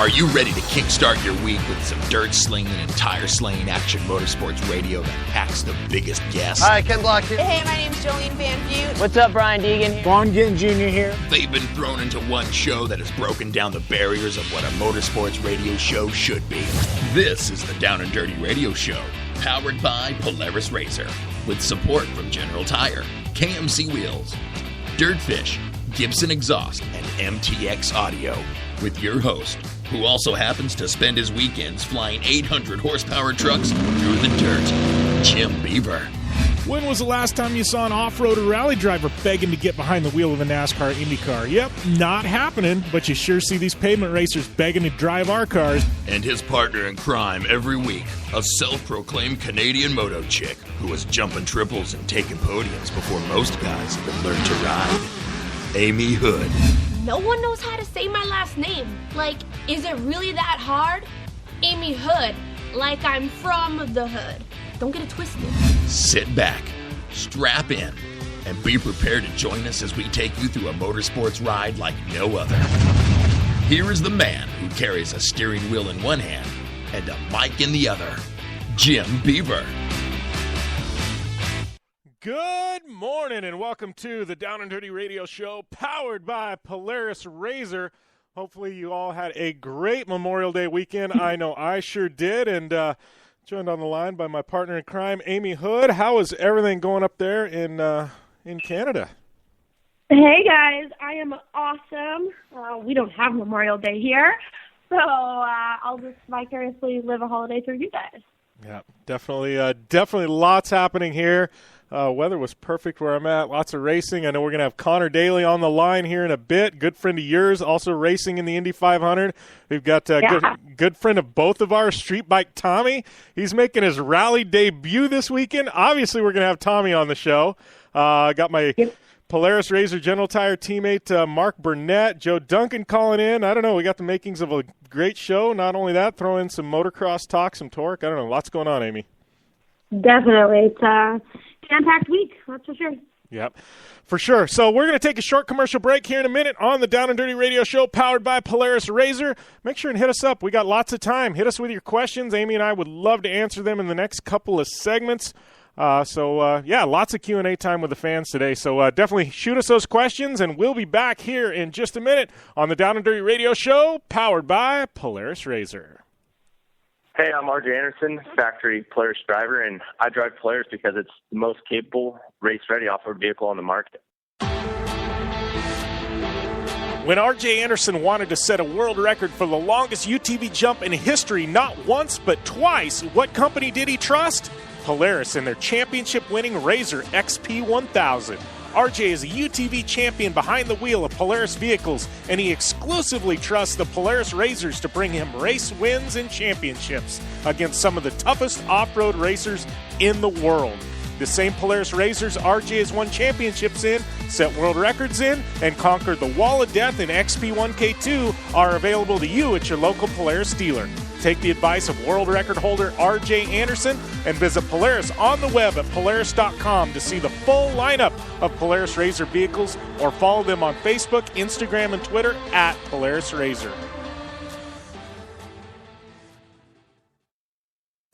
Are you ready to kickstart your week with some dirt slinging and tire slaying action motorsports radio that packs the biggest guests? Hi, Ken Block here. Hey, my name's Jolene Van Butte. What's up, Brian Deegan? Vaughn Ginn Jr. here. They've been thrown into one show that has broken down the barriers of what a motorsports radio show should be. This is the Down and Dirty Radio Show, powered by Polaris RZR, with support from General Tire, KMC Wheels, Dirtfish, Gibson Exhaust, and MTX Audio, with your host, who also happens to spend his weekends flying 800 horsepower trucks through the dirt, Jim Beaver. When was the last time you saw an off-road or rally driver begging to get behind the wheel of a NASCAR Indy car? Yep, not happening, but you sure see these pavement racers begging to drive our cars. And his partner in crime every week, a self-proclaimed Canadian moto chick who was jumping triples and taking podiums before most guys even learned to ride, Amy Houde. No one knows how to say my last name. Like, is it really that hard? Amy Houde, like I'm from the hood. Don't get it twisted. Sit back, strap in, and be prepared to join us as we take you through a motorsports ride like no other. Here is the man who carries a steering wheel in one hand and a mic in the other, Jim Beaver. Good morning and welcome to the Down and Dirty Radio Show, powered by Polaris RZR. Hopefully you all had a great Memorial Day weekend. I know I sure did, and joined on the line by my partner in crime, Amy Houde. How is everything going up there in Canada? Hey guys, I am awesome. We don't have Memorial Day here, so I'll just vicariously live a holiday through you guys. Yeah, definitely lots happening here. Weather was perfect where I'm at. Lots of racing. I know we're going to have Conor Daly on the line here in a bit. Good friend of yours, also racing in the Indy 500. We've got a good friend of both of ours, Street Bike Tommy. He's making his rally debut this weekend. Obviously, we're going to have Tommy on the show. Got my Polaris RZR General Tire teammate, Marc Burnett, Joe Duncan calling in. I don't know. We got the makings of a great show. Not only that, throw in some motocross talk, some torque. I don't know. Lots going on, Amy. Definitely. It's a jam-packed week, that's for sure. Yep, for sure. So we're going to take a short commercial break here in a minute on the Down and Dirty Radio Show, powered by Polaris RZR. Make sure and hit us up. We got lots of time. Hit us with your questions. Amy and I would love to answer them in the next couple of segments. Lots of Q&A time with the fans today. So definitely shoot us those questions, and we'll be back here in just a minute on the Down and Dirty Radio Show, powered by Polaris RZR. Hey, I'm RJ Anderson, factory Polaris driver, and I drive Polaris because it's the most capable, race-ready off-road vehicle on the market. When RJ Anderson wanted to set a world record for the longest UTV jump in history, not once but twice, what company did he trust? Polaris and their championship-winning RZR XP1000. RJ is a UTV champion behind the wheel of Polaris vehicles, and he exclusively trusts the Polaris RZRs to bring him race wins and championships against some of the toughest off-road racers in the world. The same Polaris RZRs RJ has won championships in, set world records in, and conquered the Wall of Death in XP1K2 are available to you at your local Polaris dealer. Take the advice of world record holder RJ Anderson and visit Polaris on the web at Polaris.com to see the full lineup of Polaris RZR vehicles, or follow them on Facebook, Instagram, and Twitter at Polaris RZR.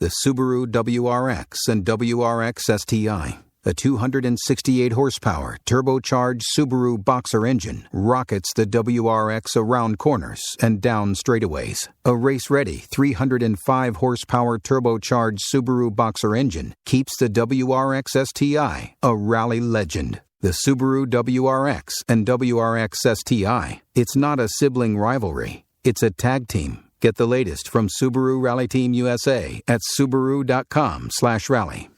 The Subaru WRX and WRX STI, a 268 horsepower turbocharged Subaru Boxer engine, rockets the WRX around corners and down straightaways. A race-ready 305 horsepower turbocharged Subaru Boxer engine keeps the WRX STI a rally legend. The Subaru WRX and WRX STI, it's not a sibling rivalry, it's a tag team. Get the latest from Subaru Rally Team USA at Subaru.com/rally.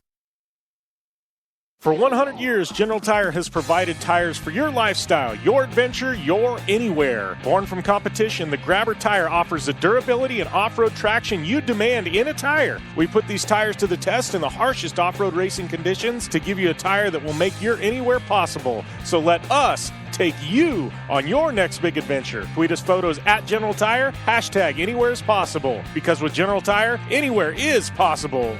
For 100 years, General Tire has provided tires for your lifestyle, your adventure, your anywhere. Born from competition, the Grabber tire offers the durability and off-road traction you demand in a tire. We put these tires to the test in the harshest off-road racing conditions to give you a tire that will make your anywhere possible. So let us take you on your next big adventure. Tweet us photos at General Tire, hashtag anywhere is possible. Because with General Tire, anywhere is possible.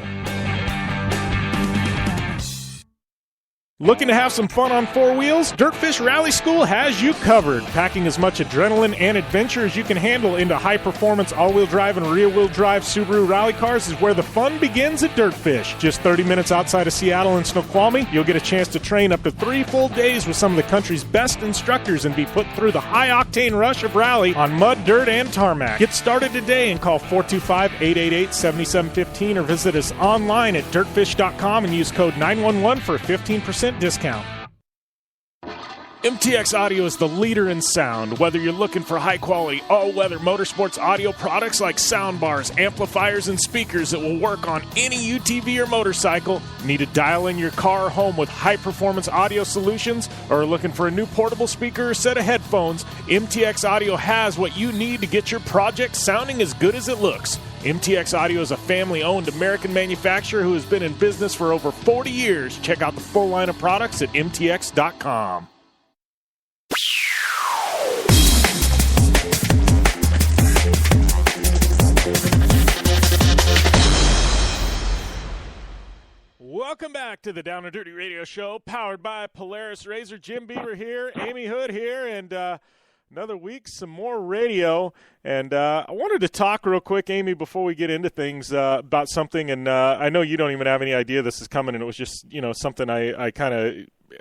Looking to have some fun on four wheels? Dirtfish Rally School has you covered. Packing as much adrenaline and adventure as you can handle into high-performance all-wheel drive and rear-wheel drive Subaru rally cars is where the fun begins at Dirtfish. Just 30 minutes outside of Seattle in Snoqualmie, you'll get a chance to train up to 3 full days with some of the country's best instructors and be put through the high-octane rush of rally on mud, dirt, and tarmac. Get started today and call 425-888-7715 or visit us online at dirtfish.com and use code 911 for a 15% discount. MTX Audio is the leader in sound. Whether you're looking for high-quality, all-weather motorsports audio products like soundbars, amplifiers, and speakers that will work on any UTV or motorcycle, need to dial in your car or home with high-performance audio solutions, or are looking for a new portable speaker or set of headphones, MTX Audio has what you need to get your project sounding as good as it looks. MTX Audio is a family-owned American manufacturer who has been in business for over 40 years. Check out the full line of products at mtx.com. Welcome back to the Down and Dirty Radio Show, powered by Polaris RZR. Jim Beaver here, Amy Houde here, and another week, some more radio. And I wanted to talk real quick, Amy, before we get into things about something. And I know you don't even have any idea this is coming, and it was just, something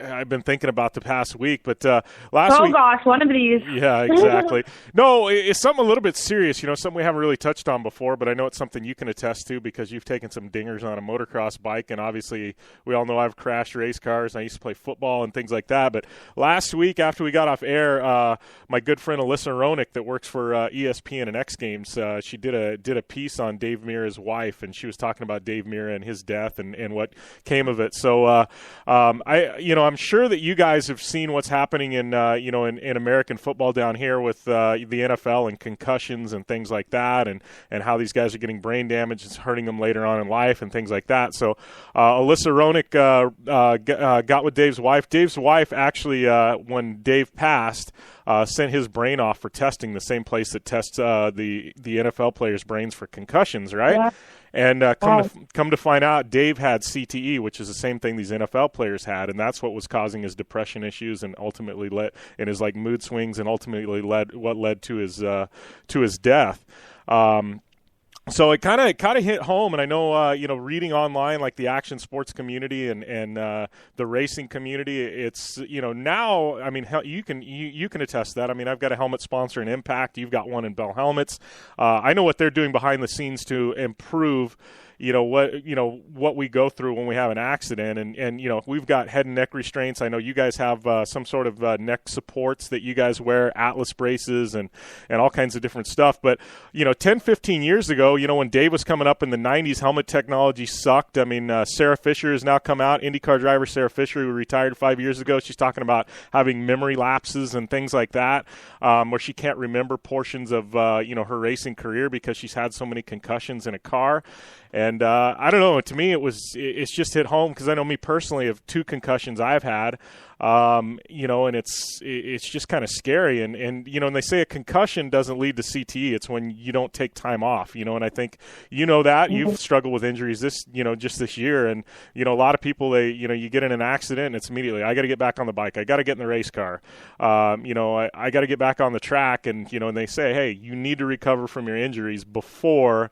I've been thinking about the past week, but last week... Oh, gosh, one of these. Yeah, exactly. No, it's something a little bit serious, something we haven't really touched on before, but I know it's something you can attest to because you've taken some dingers on a motocross bike, and obviously we all know I've crashed race cars, and I used to play football and things like that, but last week after we got off air, my good friend Alyssa Ronick that works for ESPN and X Games, she did a piece on Dave Mirra's wife, and she was talking about Dave Mirra and his death and what came of it. So I'm sure that you guys have seen what's happening in American football down here with the NFL and concussions and things like that, and how these guys are getting brain damage and hurting them later on in life and things like that. So Alyssa Ronick got with Dave's wife. Dave's wife actually, when Dave passed, sent his brain off for testing, the same place that tests the NFL players' brains for concussions, right? Yeah. And come to find out, Dave had CTE, which is the same thing these NFL players had, and that's what was causing his depression issues, and ultimately led in his mood swings, and ultimately led to his death. So it kind of hit home, and I know reading online like the action sports community and the racing community, it's now, I mean, you can attest that. I mean, I've got a helmet sponsor in Impact. You've got one in Bell Helmets. I know what they're doing behind the scenes to improve what we go through when we have an accident, and we've got head and neck restraints. I know you guys have some sort of neck supports that you guys wear, Atlas braces, and all kinds of different stuff. But 10-15 years ago, when Dave was coming up in the 90s, helmet technology sucked. I mean, Sarah Fisher has now come out, IndyCar driver Sarah Fisher, who retired 5 years ago. She's talking about having memory lapses and things like that, where she can't remember portions of her racing career because she's had so many concussions in a car. And I don't know. To me, it's just hit home because I know me personally of 2 concussions I've had, and it's just kind of scary. And and they say a concussion doesn't lead to CTE. It's when you don't take time off. And I think that you've struggled with injuries just this year. And a lot of people you get in an accident and it's immediately I got to get back on the bike. I got to get in the race car. I got to get back on the track. And and they say, hey, you need to recover from your injuries before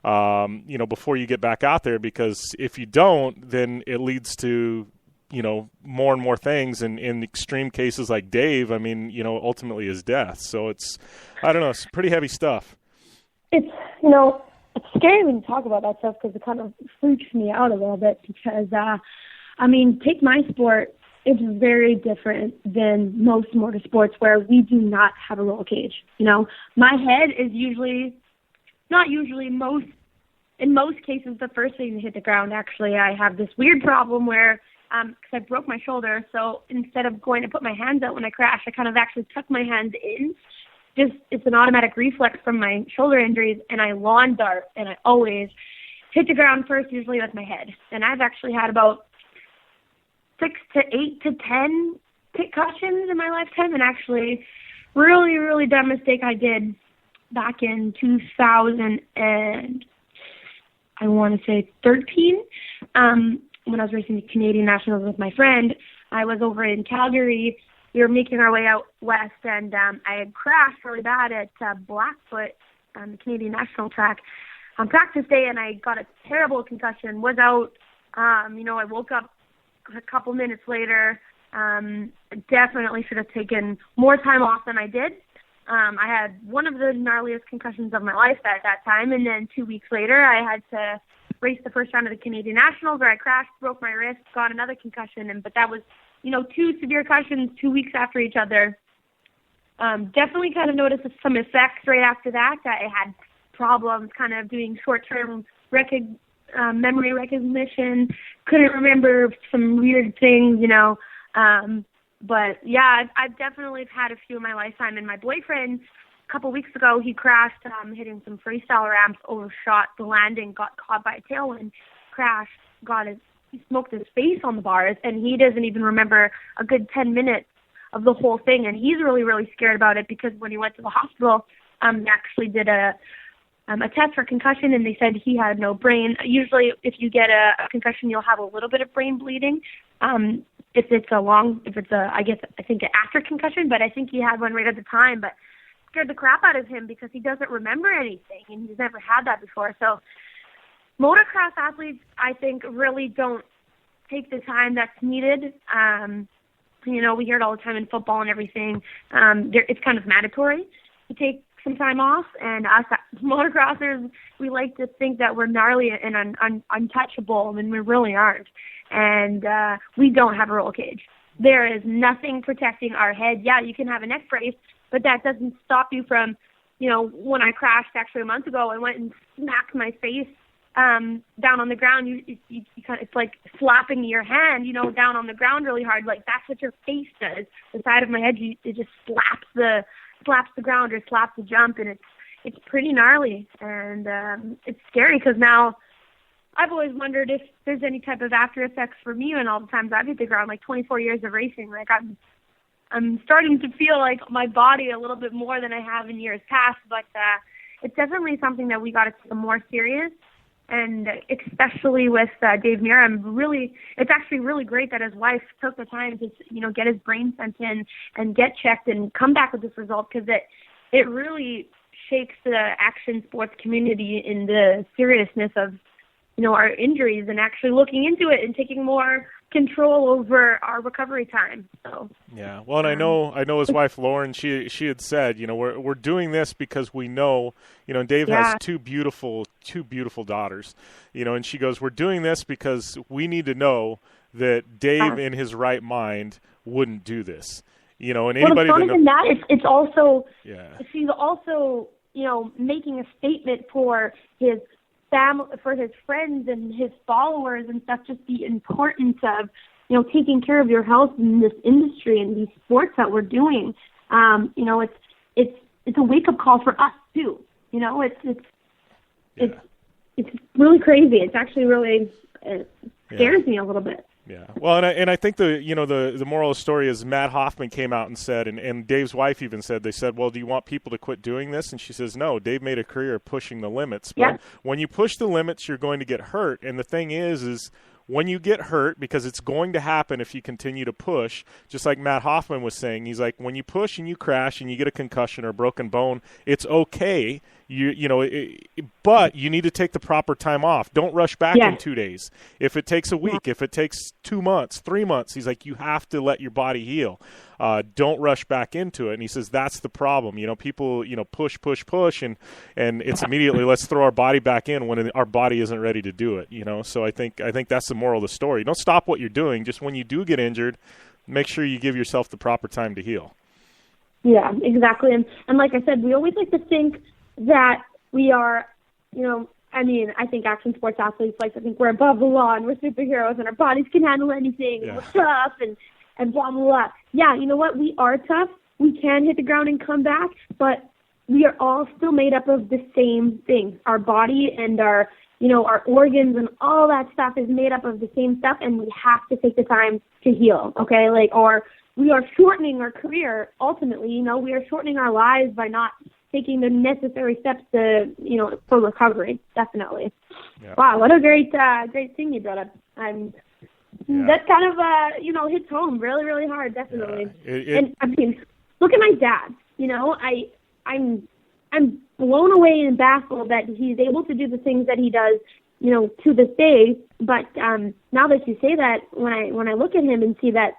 you get back out there, because if you don't, then it leads to, more and more things. And in extreme cases like Dave, I mean, ultimately his death. So it's pretty heavy stuff. It's scary when you talk about that stuff because it kind of freaks me out a little bit because, take my sport. It's very different than most motorsports where we do not have a roll cage. My head is in most cases, the first thing to hit the ground. Actually, I have this weird problem where, because I broke my shoulder, so instead of going to put my hands out when I crash, I kind of actually tuck my hands in. It's an automatic reflex from my shoulder injuries, and I lawn dart, and I always hit the ground first, usually with my head. And I've actually had about 6 to 8 to 10 concussions in my lifetime, and actually, really, really dumb mistake I did back in 2013. when I was racing the Canadian Nationals with my friend. I was over in Calgary. We were making our way out west, and I had crashed really bad at Blackfoot on the Canadian National track on practice day, and I got a terrible concussion, was out. I woke up a couple minutes later. Definitely should have taken more time off than I did. I had one of the gnarliest concussions of my life at that time, and then 2 weeks later I had to race the first round of the Canadian Nationals where I crashed, broke my wrist, got another concussion, but that was, 2 severe concussions 2 weeks after each other. Definitely kind of noticed some effects right after that. I had problems kind of doing short-term memory recognition, couldn't remember some weird things, But, yeah, I've definitely had a few in my lifetime. And my boyfriend, a couple weeks ago, he crashed hitting some freestyle ramps, overshot the landing, got caught by a tailwind, crashed, he smoked his face on the bars, and he doesn't even remember a good 10 minutes of the whole thing. And he's really, really scared about it because when he went to the hospital, they actually did a test for concussion, and they said he had no brain. Usually, if you get a concussion, you'll have a little bit of brain bleeding. If it's I think an after concussion, but I think he had one right at the time, but scared the crap out of him because he doesn't remember anything, and he's never had that before. So motocross athletes, I think, really don't take the time that's needed. We hear it all the time in football and everything. It's kind of mandatory to take some time off, and us motocrossers, we like to think that we're gnarly and untouchable, and we really aren't. And we don't have a roll cage. There is nothing protecting our head. Yeah, you can have a neck brace, but that doesn't stop you from, when I crashed actually a month ago, I went and smacked my face down on the ground. You kind of, it's like slapping your hand, down on the ground really hard. Like that's what your face does. The side of my head, it just slaps the ground or slaps the jump, and it's pretty gnarly, and it's scary because now I've always wondered if there's any type of after effects for me, and all the times I've hit the ground, like 24 years of racing, like I'm starting to feel like my body a little bit more than I have in years past, but it's definitely something that we got to take more serious, and especially with Dave Mirra, it's actually really great that his wife took the time to, get his brain sent in and get checked and come back with this result, because it really shakes the action sports community in the seriousness of, our injuries, and actually looking into it and taking more control over our recovery time. So yeah, well, and I know his wife Lauren. She had said, we're doing this because we know, and Dave has two beautiful daughters, and she goes, we're doing this because we need to know that Dave in his right mind wouldn't do this, and anybody it's also she's also making a statement for his family, for his friends and his followers and stuff, just the importance of, taking care of your health in this industry and these sports that we're doing. It's a wake-up call for us too. It's really crazy. It's actually really scares me a little bit. Yeah, well, and I think the moral of the story is Matt Hoffman came out and said, and Dave's wife even said, they said, well, do you want people to quit doing this? And she says, no, Dave made a career of pushing the limits. But when you push the limits, you're going to get hurt. And the thing is when you get hurt, because it's going to happen if you continue to push, just like Matt Hoffman was saying, he's like, when you push and you crash and you get a concussion or a broken bone, it's okay. But you need to take the proper time off. Don't rush back in 2 days. If it takes a week, if it takes 2 months, 3 months, he's like, you have to let your body heal. Don't rush back into it. And he says that's the problem. People, push, and it's immediately let's throw our body back in when our body isn't ready to do it. So I think that's the moral of the story. Don't stop what you're doing. Just when you do get injured, make sure you give yourself the proper time to heal. Yeah, exactly. And like I said, we always like to think that we are, I think action sports athletes like to think we're above the law and we're superheroes and our bodies can handle anything and we're tough and blah, blah, blah. Yeah, you know what? We are tough. We can hit the ground and come back, but we are all still made up of the same thing. Our body and our organs and all that stuff is made up of the same stuff, and we have to take the time to heal, okay? Or we are shortening our career, ultimately, we are shortening our lives by not taking the necessary steps to, for recovery, definitely. Yeah. Wow, what a great thing you brought up. I'm That kind of, hits home really, really hard, definitely. And I mean, look at my dad. I'm blown away and baffled that he's able to do the things that he does, to this day. But now that you say that, when I look at him and see that,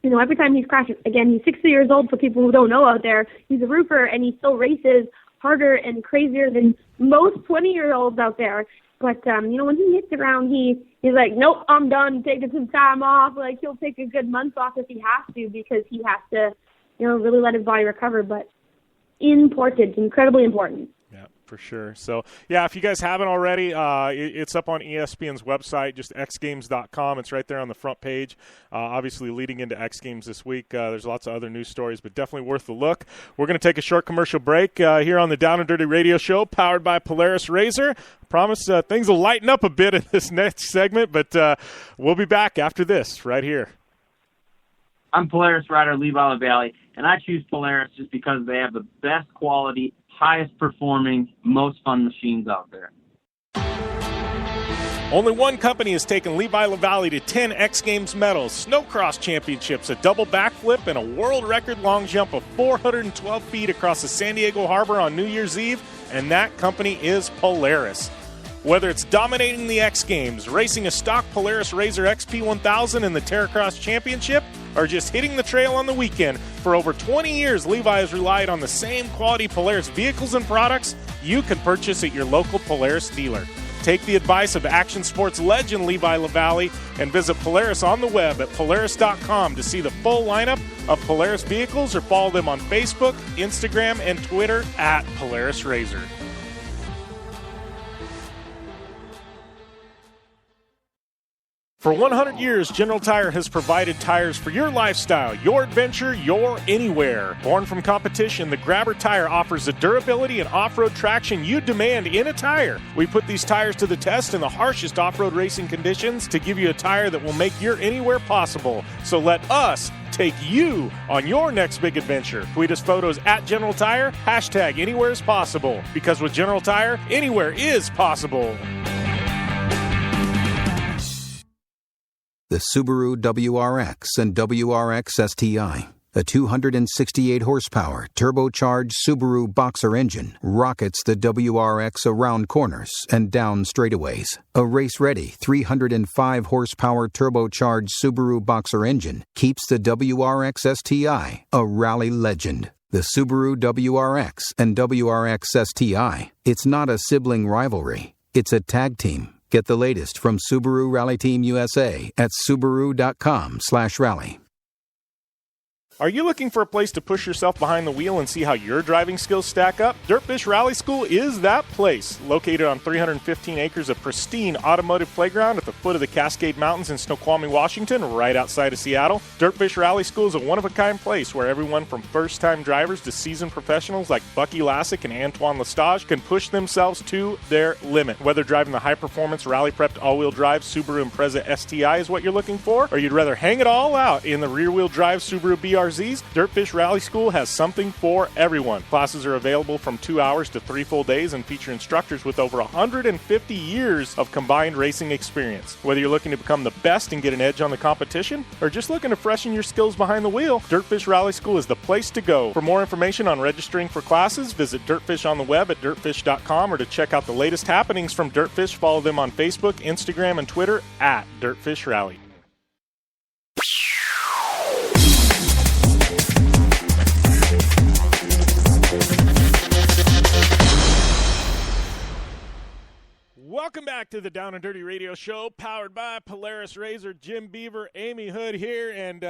every time he's crashing, again, he's 60 years old for people who don't know out there. He's a roofer, and he still races harder and crazier than most 20-year-olds out there. But, when he hits the ground, he's like, nope, I'm done, taking some time off. Like, he'll take a good month off if he has to, because he has to, really let his body recover. But important, incredibly important. Yeah, for sure. So, if you guys haven't already, it's up on ESPN's website, just xgames.com. It's right there on the front page. Obviously, leading into X Games this week, there's lots of other news stories, but definitely worth the look. We're going to take a short commercial break here on the Down and Dirty Radio Show, powered by Polaris RZR. I promise things will lighten up a bit in this next segment, but we'll be back after this right here. I'm Polaris rider Levi LaValle, and I choose Polaris just because they have the best quality, highest performing, most fun machines out there. Only one company has taken Levi LaValle to 10 X Games medals, snowcross championships, a double backflip, and a world record long jump of 412 feet across the San Diego Harbor on New Year's Eve, and that company is Polaris. Whether it's dominating the X Games, racing a stock Polaris RZR XP1000 in the Terracross Championship, or just hitting the trail on the weekend, for over 20 years, Levi has relied on the same quality Polaris vehicles and products you can purchase at your local Polaris dealer. Take the advice of action sports legend Levi LaValle and visit Polaris on the web at Polaris.com to see the full lineup of Polaris vehicles, or follow them on Facebook, Instagram, and Twitter at Polaris RZR. For 100 years, General Tire has provided tires for your lifestyle, your adventure, your anywhere. Born from competition, the Grabber tire offers the durability and off-road traction you demand in a tire. We put these tires to the test in the harshest off-road racing conditions to give you a tire that will make your anywhere possible. So let us take you on your next big adventure. Tweet us photos at General Tire, hashtag anywhere is possible. Because with General Tire, anywhere is possible. The Subaru WRX and WRX STI, a 268 horsepower turbocharged Subaru Boxer engine, rockets the WRX around corners and down straightaways. A race-ready 305 horsepower turbocharged Subaru Boxer engine keeps the WRX STI a rally legend. The Subaru WRX and WRX STI, it's not a sibling rivalry, it's a tag team. Get the latest from Subaru Rally Team USA at Subaru.com/rally. Are you looking for a place to push yourself behind the wheel and see how your driving skills stack up? Dirtfish Rally School is that place. Located on 315 acres of pristine automotive playground at the foot of the Cascade Mountains in Snoqualmie, Washington, right outside of Seattle, Dirtfish Rally School is a one-of-a-kind place where everyone from first-time drivers to seasoned professionals like Bucky Lassick and Antoine Lestage can push themselves to their limit. Whether driving the high-performance, rally-prepped all-wheel drive Subaru Impreza STI is what you're looking for, or you'd rather hang it all out in the rear-wheel drive Subaru BRZs, Dirtfish Rally School has something for everyone. Classes are available from 2 hours to 3 full days and feature instructors with over 150 years of combined racing experience. Whether you're looking to become the best and get an edge on the competition, or just looking to freshen your skills behind the wheel, Dirtfish Rally School is the place to go. For more information on registering for classes, visit Dirtfish on the web at dirtfish.com, or to check out the latest happenings from Dirtfish, follow them on Facebook, Instagram, and Twitter at Dirtfish Rally. Welcome back to the Down and Dirty Radio Show, powered by Polaris RZR. Jim Beaver, Amy Houde here, and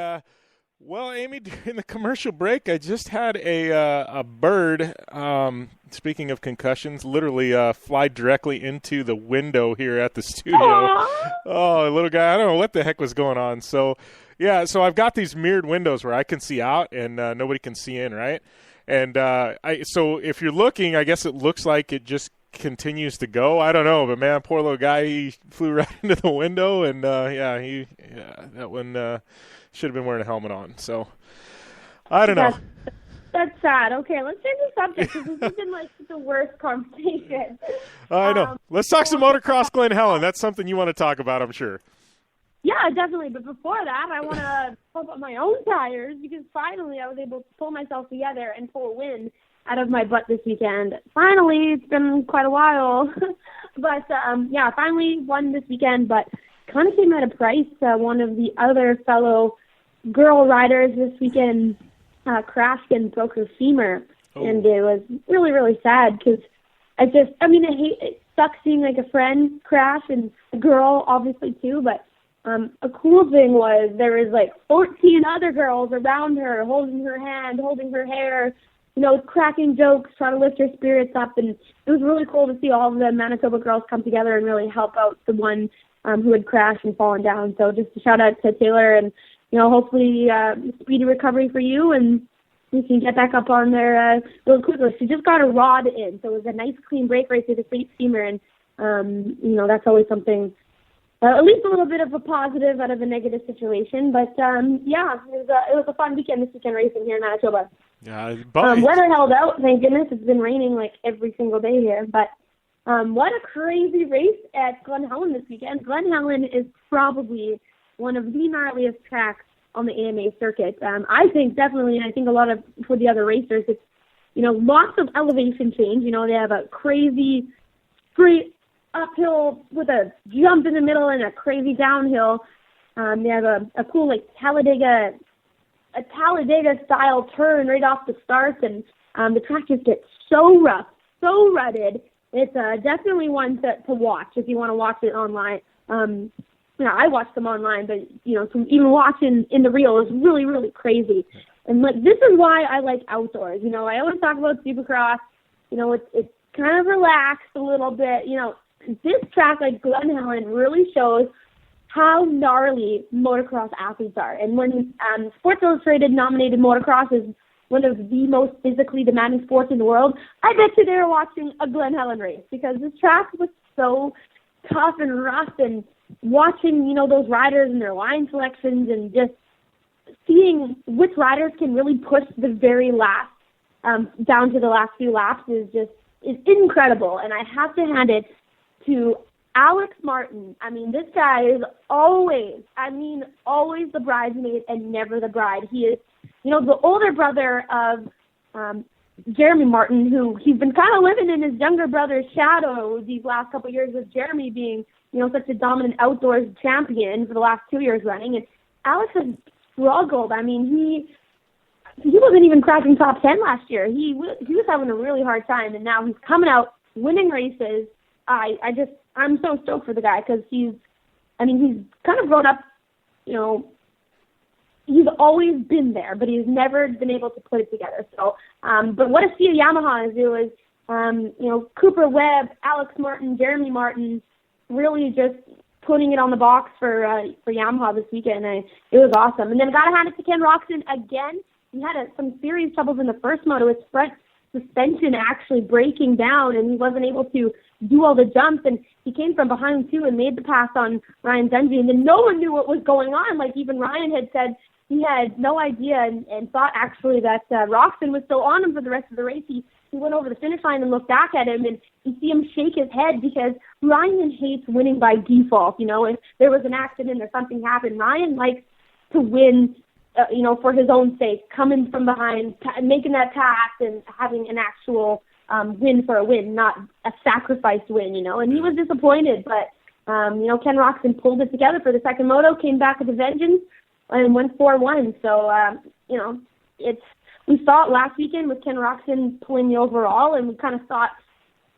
Amy, during the commercial break, I just had a bird. Speaking of concussions, literally fly directly into the window here at the studio. Aww. Oh, little guy, I don't know what the heck was going on. So I've got these mirrored windows where I can see out and nobody can see in, right? And so if you're looking, I guess it looks like it just continues to go. I don't know, but man, poor little guy, he flew right into the window, and that one should have been wearing a helmet on. So I don't know. That's sad. Okay, let's change the subject, because this has been like the worst conversation. I know. Let's talk some motocross Glen Helen. That's something you want to talk about, I'm sure. Yeah, definitely. But before that, I want to pump up my own tires because finally I was able to pull myself together and pull a win out of my butt this weekend. Finally, it's been quite a while. But, yeah, finally won this weekend, but kind of came at a price. One of the other fellow girl riders this weekend crashed and broke her femur. Oh. And it was really, really sad because it sucks seeing like a friend crash and a girl obviously too, but a cool thing was there was like 14 other girls around her, holding her hand, holding her hair, cracking jokes, trying to lift her spirits up, and it was really cool to see all of the Manitoba girls come together and really help out the one who had crashed and fallen down. So just a shout out to Taylor, and hopefully speedy recovery for you, and you can get back up on there real quickly. She just got a rod in, so it was a nice clean break right through the femur, and that's always something. At least a little bit of a positive out of a negative situation. But, yeah, it was a fun weekend this weekend racing here in Manitoba. Yeah, weather held out, thank goodness. It's been raining like every single day here. But what a crazy race at Glen Helen this weekend. Glen Helen is probably one of the gnarliest tracks on the AMA circuit. I think definitely, and I think a lot of for the other racers, it's, lots of elevation change. They have a crazy straight uphill with a jump in the middle and a crazy downhill. They have a cool like Talladega style turn right off the start, and the track just gets so rough, so rutted. It's definitely one to watch if you want to watch it online. I watched them online, but to even watch in the real is really, really crazy. And like this is why I like outdoors. I always talk about Supercross. It's kind of relaxed a little bit. This track, like Glen Helen, really shows how gnarly motocross athletes are. And when Sports Illustrated nominated motocross as one of the most physically demanding sports in the world, I bet you they were watching a Glen Helen race because this track was so tough and rough, and watching, those riders and their line selections and just seeing which riders can really push the very last, down to the last few laps is incredible. And I have to hand it to Alex Martin. This guy is always the bridesmaid and never the bride. He is, the older brother of Jeremy Martin, who he's been kind of living in his younger brother's shadow these last couple of years, with Jeremy being, such a dominant outdoors champion for the last 2 years running. And Alex has struggled. He wasn't even cracking top 10 last year. He was having a really hard time, and now he's coming out winning races. I'm so stoked for the guy because he's kind of grown up, he's always been there, but he's never been able to put it together. So, but what a few Yamaha do is, Cooper Webb, Alex Martin, Jeremy Martin, really just putting it on the box for Yamaha this weekend. It was awesome. And then got to hand it to Ken Roczen again. He had some serious troubles in the first moto with front suspension actually breaking down, and he wasn't able to do all the jumps, and he came from behind too and made the pass on Ryan Dungey, and then no one knew what was going on. Like even Ryan had said he had no idea and thought actually that Roczen was still on him for the rest of the race. He went over the finish line and looked back at him, and you see him shake his head because Ryan hates winning by default. If there was an accident or something happened, Ryan likes to win for his own sake, coming from behind, making that pass and having an actual win for a win, not a sacrificed win, And he was disappointed, but, Ken Roczen pulled it together for the second moto, came back with a vengeance, and went 4-1. So, we saw it last weekend with Ken Roczen pulling the overall, and we kind of thought,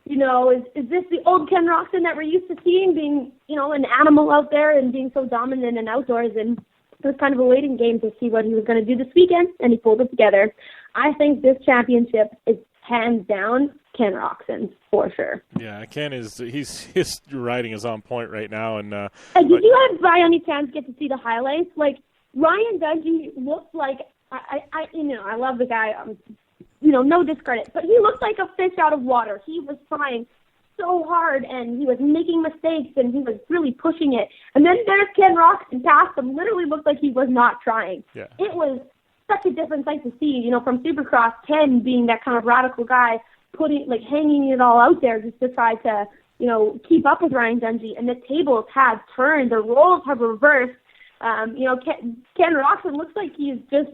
is this the old Ken Roczen that we're used to seeing, being, an animal out there and being so dominant and outdoors? And it was kind of a waiting game to see what he was going to do this weekend, and he pulled it together. I think this championship is hands down Ken Roczen's for sure. Yeah, Ken his riding is on point right now. And did you by any chance get to see the highlights? Like Ryan Dungey looked like I love the guy. No discredit, but he looked like a fish out of water. He was trying so hard, and he was making mistakes, and he was really pushing it. And then there's Ken Roczen past him. Literally looked like he was not trying. Yeah. It was such a different sight to see. From Supercross, Ken being that kind of radical guy, hanging it all out there just to try to, keep up with Ryan Dungey, and the tables have turned, the roles have reversed. Ken Roczen looks like he's just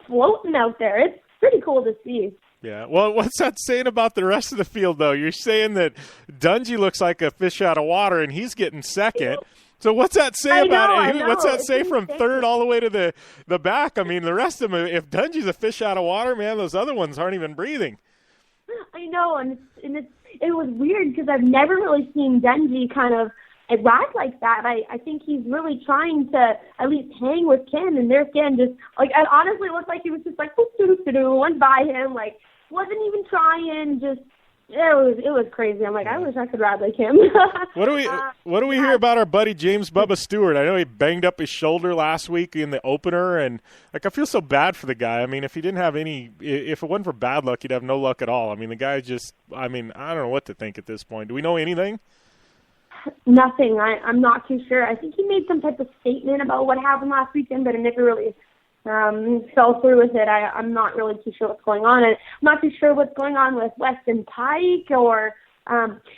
floating out there. It's pretty cool to see. Yeah. Well, what's that saying about the rest of the field, though? You're saying that Dungey looks like a fish out of water, and he's getting second. So what's that say about it? What's that say from third all the way to the back? I mean, the rest of them, if Dungey's a fish out of water, man, those other ones aren't even breathing. I know, and it was weird because I've never really seen Dungey kind of ride like that. I think he's really trying to at least hang with Ken, and there's Ken just, like, it honestly looked like he was just like, went by him, like, wasn't even trying, just, it was crazy. I'm like, I wish I could ride like him. What do we hear about our buddy James Bubba Stewart? I know he banged up his shoulder last week in the opener, and like I feel so bad for the guy. I mean, if it wasn't for bad luck, he'd have no luck at all. I mean, the guy just, I don't know what to think at this point. Do we know anything? Nothing. I'm not too sure. I think he made some type of statement about what happened last weekend, but it never really fell through with it. I'm not really too sure what's going on. And I'm not too sure what's going on with Weston Pike or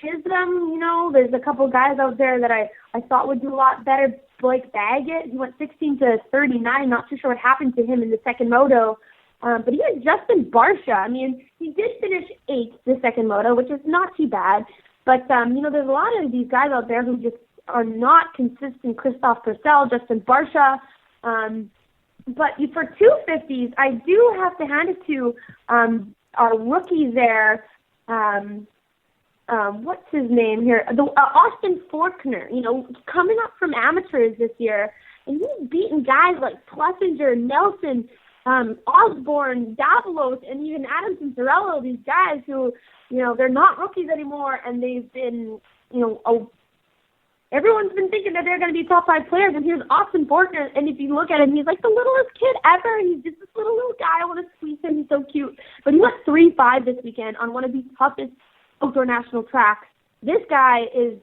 Chisholm. There's a couple guys out there that I thought would do a lot better. Blake Baggett, he went 16-39. Not too sure what happened to him in the second moto. But he had Justin Barsha. I mean, he did finish 8th the second moto, which is not too bad. But, there's a lot of these guys out there who just are not consistent. Christoph Purcell, Justin Barsha. But for 250s, I do have to hand it to our rookie there. What's his name here? Austin Faulkner, coming up from amateurs this year. And he's beaten guys like Plessinger, Nelson, Osborne, Davalos, and even Adam Cincerello, these guys who, they're not rookies anymore, and they've been, everyone's been thinking that they're going to be top 5 players, and here's Austin Faulkner, and if you look at him, he's like the littlest kid ever. He's just this little guy. I want to squeeze him. He's so cute. But he went 3-5 this weekend on one of the toughest outdoor national tracks. This guy is,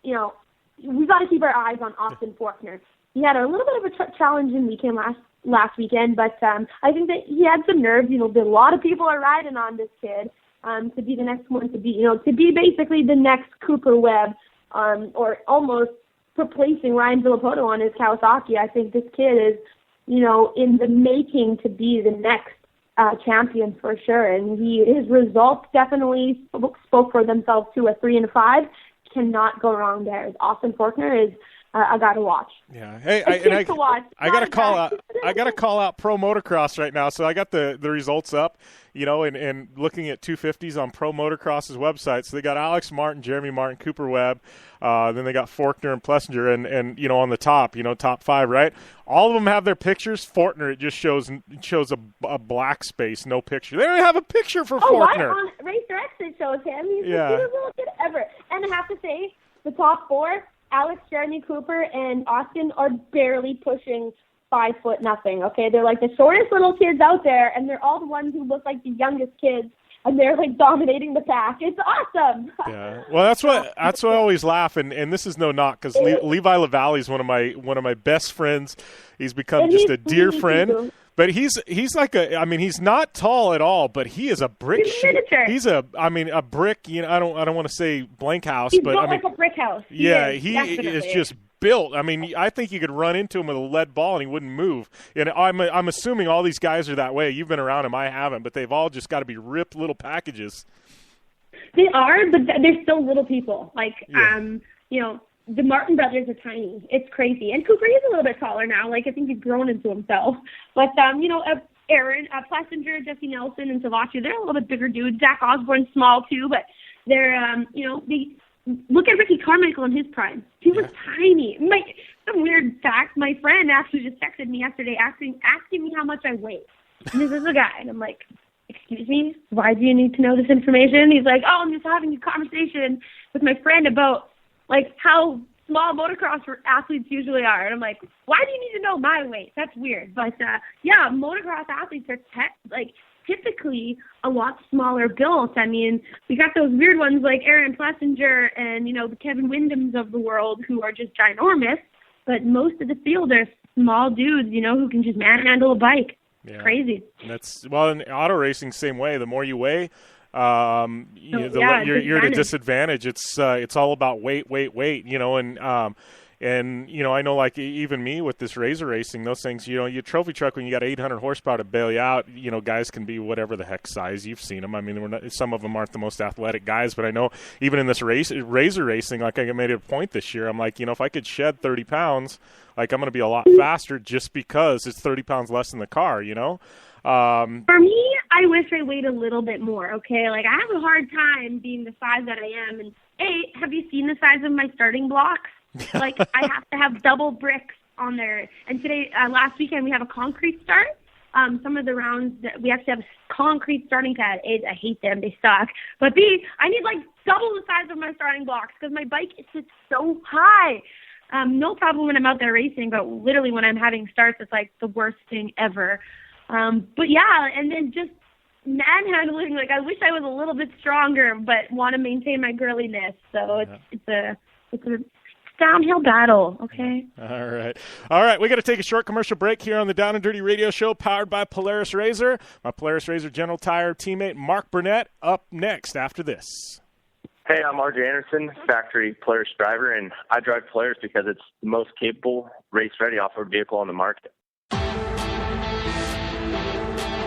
we got to keep our eyes on Austin Faulkner. He had a little bit of a challenging weekend last weekend, but I think that he had some nerves. A lot of people are riding on this kid to be the next one, to be basically the next Cooper Webb, or almost replacing Ryan Villapoto on his Kawasaki. I think this kid is, in the making to be the next champion for sure. And his results definitely spoke for themselves too. A 3 and a 5 cannot go wrong there. Austin Faulkner is I got to watch. Yeah. Hey, I got to call out. I got to call out Pro Motocross right now. So I got the results up, and looking at 250s on Pro Motocross's website. So they got Alex Martin, Jeremy Martin, Cooper Webb. Then they got Faulkner and Plessinger, and on the top, top 5, right? All of them have their pictures. Faulkner, it just shows a black space, no picture. They don't have a picture for Faulkner. On Racer X it shows him. He's the cutest little kid ever. And I have to say, the top 4. Alex, Jeremy, Cooper, and Austin are barely pushing 5 foot nothing, okay? They're like the shortest little kids out there, and they're all the ones who look like the youngest kids, and they're like dominating the pack. It's awesome. Yeah. Well, that's what I always laugh, and this is no knock, because Levi LaValle is one of my best friends. He's become just a dear friend. Too. But he's like he's not tall at all, but he is a brick. He's a brick. I don't want to say blank house, but like a brick house. He is just built. I think you could run into him with a lead ball and he wouldn't move. And I'm assuming all these guys are that way. You've been around him, I haven't, but they've all just got to be ripped little packages. They are, but they're still little people. The Martin brothers are tiny. It's crazy. And Cooper is a little bit taller now. I think he's grown into himself. But, Aaron, Plessinger, Jesse Nelson, and Savachi, they're a little bit bigger dudes. Zach Osborne's small, too. But they're, they look at Ricky Carmichael in his prime. He was tiny. Some weird fact, my friend actually just texted me yesterday asking me how much I weigh. And this is a guy. And I'm like, excuse me? Why do you need to know this information? He's like, I'm just having a conversation with my friend about how small motocross athletes usually are. And I'm like, why do you need to know my weight? That's weird. But, motocross athletes are typically a lot smaller built. We got those weird ones like Aaron Plessinger and, the Kevin Windhams of the world who are just ginormous. But most of the field are small dudes, who can just manhandle a bike. Yeah. Crazy. In auto racing, same way. The more you weigh, You're at a disadvantage. It's all about weight, and I know, like, even me with this razor racing, those things, your trophy truck, when you got 800 horsepower to bail you out, guys can be whatever the heck size. You've seen them. I mean, some of them aren't the most athletic guys, but I know even in this razor racing, like, I made it a point this year. I'm like, if I could shed 30 pounds, like, I'm going to be a lot faster just because it's 30 pounds less in the car, For me, I wish I weighed a little bit more, okay? Like, I have a hard time being the size that I am. And, hey, have you seen the size of my starting blocks? Like, I have to have double bricks on there. And last weekend, we have a concrete start. Some of the rounds, we actually have a concrete starting pad. A, I hate them. They suck. But B, I need, like, double the size of my starting blocks because my bike sits so high. No problem when I'm out there racing, but literally when I'm having starts, it's, like, the worst thing ever. But, yeah, and then just manhandling, like, I wish I was a little bit stronger but want to maintain my girliness. So it's a downhill battle, okay? All right. We got to take a short commercial break here on the Down and Dirty Radio Show, powered by Polaris RZR. My Polaris RZR General Tire teammate Marc Burnett up next after this. Hey, I'm RJ Anderson, factory Polaris driver, and I drive Polaris because it's the most capable, race-ready off-road vehicle on the market.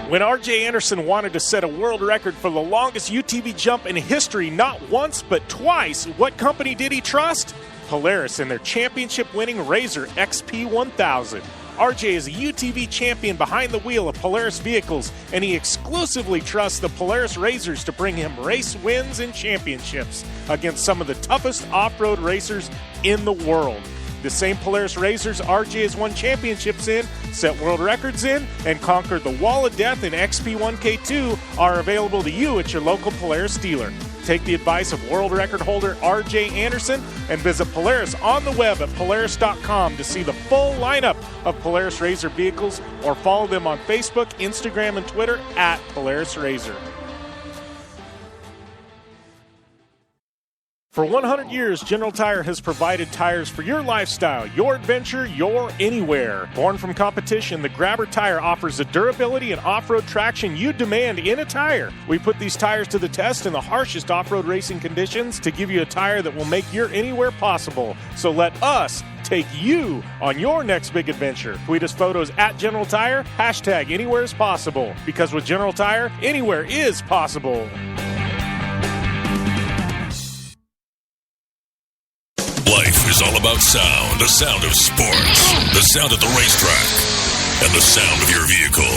When R.J. Anderson wanted to set a world record for the longest UTV jump in history, not once but twice, what company did he trust? Polaris and their championship-winning RZR XP1000. RJ is a UTV champion behind the wheel of Polaris vehicles, and he exclusively trusts the Polaris RZRs to bring him race wins and championships against some of the toughest off-road racers in the world. The same Polaris RZRs RJ has won championships in, set world records in, and conquered the Wall of Death in XP1K2 are available to you at your local Polaris dealer. Take the advice of world record holder RJ Anderson and visit Polaris on the web at Polaris.com to see the full lineup of Polaris RZR vehicles, or follow them on Facebook, Instagram, and Twitter at Polaris RZR. For 100 years, General Tire has provided tires for your lifestyle, your adventure, your anywhere. Born from competition, the Grabber tire offers the durability and off-road traction you demand in a tire. We put these tires to the test in the harshest off-road racing conditions to give you a tire that will make your anywhere possible. So let us take you on your next big adventure. Tweet us photos at General Tire, hashtag anywhere is possible. Because with General Tire, anywhere is possible. Life is all about sound, the sound of sports, the sound at the racetrack, and the sound of your vehicle.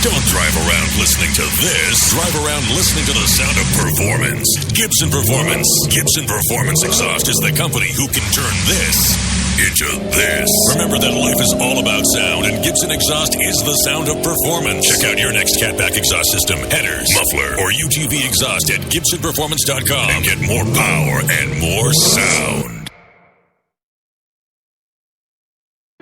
Don't drive around listening to this. Drive around listening to the sound of performance. Gibson Performance. Gibson Performance Exhaust is the company who can turn this into this. Remember that life is all about sound, and Gibson Exhaust is the sound of performance. Check out your next catback exhaust system, headers, muffler, or UTV exhaust at GibsonPerformance.com and get more power and more sound.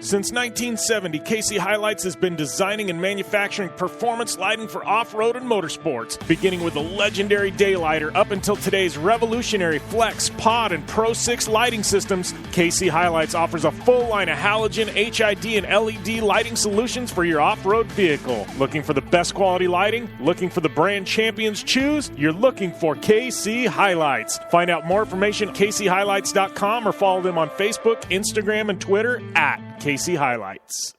Since 1970, KC Highlights has been designing and manufacturing performance lighting for off-road and motorsports, beginning with the legendary Daylighter up until today's revolutionary Flex, Pod, and Pro 6 lighting systems. KC Highlights offers a full line of halogen, HID, and LED lighting solutions for your off-road vehicle. Looking for the best quality lighting? Looking for the brand champions choose? You're looking for KC Highlights. Find out more information at kchighlights.com or follow them on Facebook, Instagram, and Twitter at KC Highlights.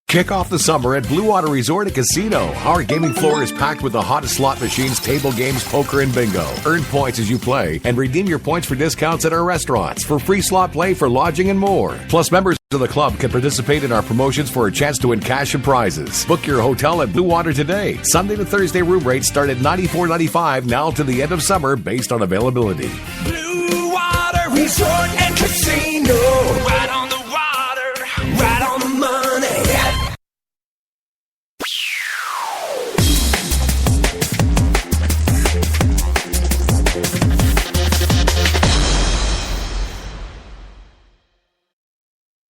Kick off the summer at Blue Water Resort and Casino. Our gaming floor is packed with the hottest slot machines, table games, poker, and bingo. Earn points as you play and redeem your points for discounts at our restaurants, for free slot play, for lodging, and more. Plus, members of the club can participate in our promotions for a chance to win cash and prizes. Book your hotel at Blue Water today. Sunday to Thursday room rates start at $94.95 now to the end of summer based on availability. Blue Water Resort and Casino. Right on the water, right on the money.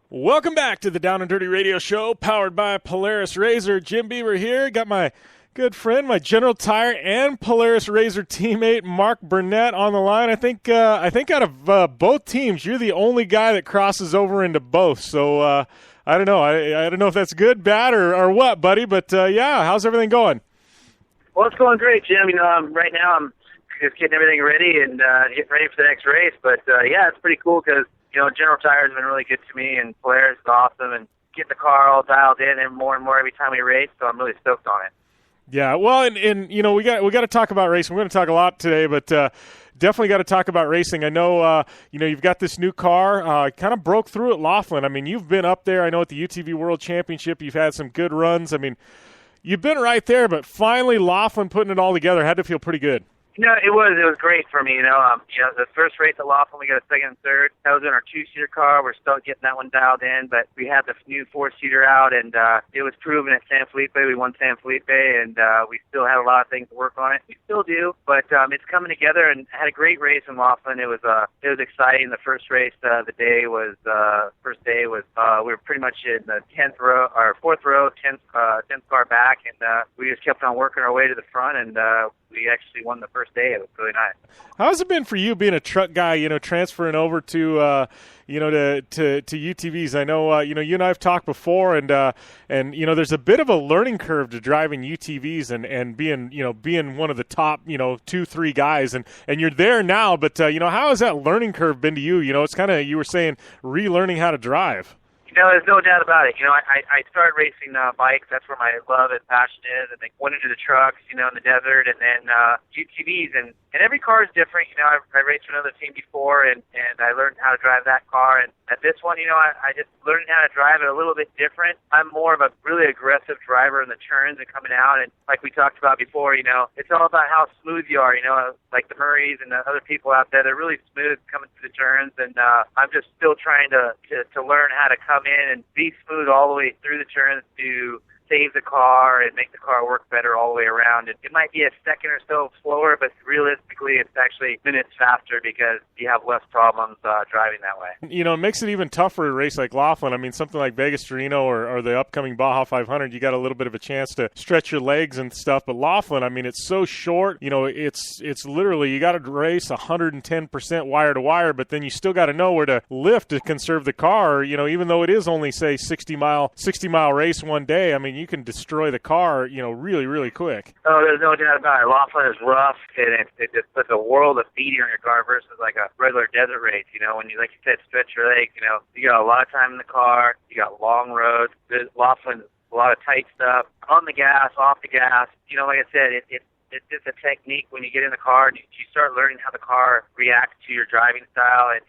Welcome back to the Down and Dirty Radio Show, powered by Polaris RZR. Jim Beaver here. Got my good friend, my General Tire and Polaris RZR teammate, Marc Burnett, on the line. I think out of both teams, you're the only guy that crosses over into both. So I don't know. I don't know if that's good, bad, or what, buddy. But yeah, how's everything going? Well, it's going great, Jim. Right now I'm just getting everything ready and getting ready for the next race. But, yeah, it's pretty cool because, General Tire has been really good to me, and Polaris is awesome, and get the car all dialed in and more every time we race, so I'm really stoked on it. Yeah, well, and we got to talk about racing. We're going to talk a lot today, but definitely got to talk about racing. I know, you've got this new car. Kind of broke through at Laughlin. I mean, you've been up there. I know at the UTV World Championship, you've had some good runs. I mean, you've been right there, but finally Laughlin putting it all together had to feel pretty good. It was great for me. The first race at Laughlin, we got a second and third. That was in our 2-seater car. We're still getting that one dialed in, but we had the new 4-seater out, and it was proven at San Felipe. We won San Felipe, and we still have a lot of things to work on it. We still do, but it's coming together, and had a great race in Laughlin. It was exciting. The first race, first day was we were pretty much in the 10th row, or 4th row, 10th car back, and we just kept on working our way to the front, and we actually won the first day. It was really nice. How has it been for you being a truck guy, transferring over to UTVs? I know, you and I have talked before, and there's a bit of a learning curve to driving UTVs and being one of the top, 2-3 guys, and you're there now, but, how has that learning curve been to you? It's kind of, you were saying, relearning how to drive. There's no doubt about it. I started racing bikes. That's where my love and passion is. And then went into the trucks, in the desert, and then UTVs. And every car is different. I raced for another team before, and I learned how to drive that car. And at this one, I just learned how to drive it a little bit different. I'm more of a really aggressive driver in the turns and coming out. And like we talked about before, it's all about how smooth you are. Like the Murrays and the other people out there, they're really smooth coming through the turns. And I'm just still trying to learn how to come in and be smooth all the way through the turns to save the car and make the car work better all the way around. It might be a second or so slower, but realistically it's actually minutes faster because you have less problems driving that way. It makes it even tougher to race like Laughlin. I mean, something like Vegas-Torino or the upcoming Baja 500, you got a little bit of a chance to stretch your legs and stuff. But Laughlin, I mean, it's so short. It's literally, you got to race 110% wire to wire, but then you still got to know where to lift to conserve the car. Even though it is only, say, 60-mile race one day, I mean, you can destroy the car, really, really quick. Oh, there's no doubt about it. Laughlin is rough, and it just puts a world of feeding on your car versus like a regular desert race. When you, like you said, stretch your legs, you got a lot of time in the car, you got long roads. Laughlin, a lot of tight stuff, on the gas, off the gas. Like I said, it's just a technique when you get in the car and you start learning how the car reacts to your driving style, and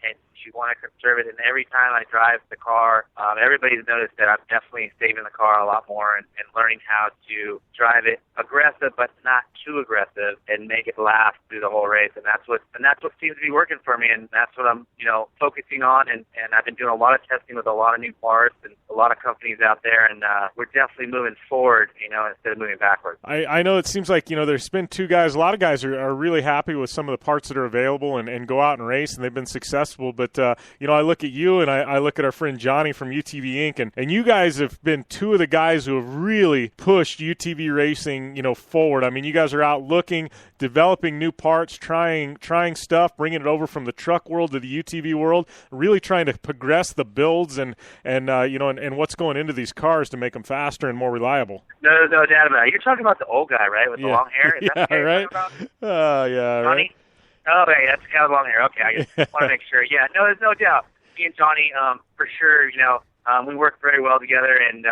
you want to conserve it. And every time I drive the car, everybody's noticed that I'm definitely saving the car a lot more and learning how to drive it aggressive but not too aggressive and make it last through the whole race. And that's what seems to be working for me, and that's what I'm focusing on. And I've been doing a lot of testing with a lot of new parts and a lot of companies out there, and we're definitely moving forward, instead of moving backwards. I know it seems like there's been 2 guys. A lot of guys are really happy with some of the parts that are available and go out and race, and they've been successful. But I look at you and I look at our friend Johnny from UTV Inc. and you guys have been 2 of the guys who have really pushed UTV racing, forward. I mean, you guys are out looking, developing new parts, trying stuff, bringing it over from the truck world to the UTV world, really trying to progress the builds and what's going into these cars to make them faster and more reliable. No doubt about it. You're talking about the old guy, right, with the long hair? Is that right. Yeah, Johnny? Right. Oh, yeah, that's kind of long hair. Okay, I just want to make sure. Yeah, no, there's no doubt. Me and Johnny, for sure, we work very well together, and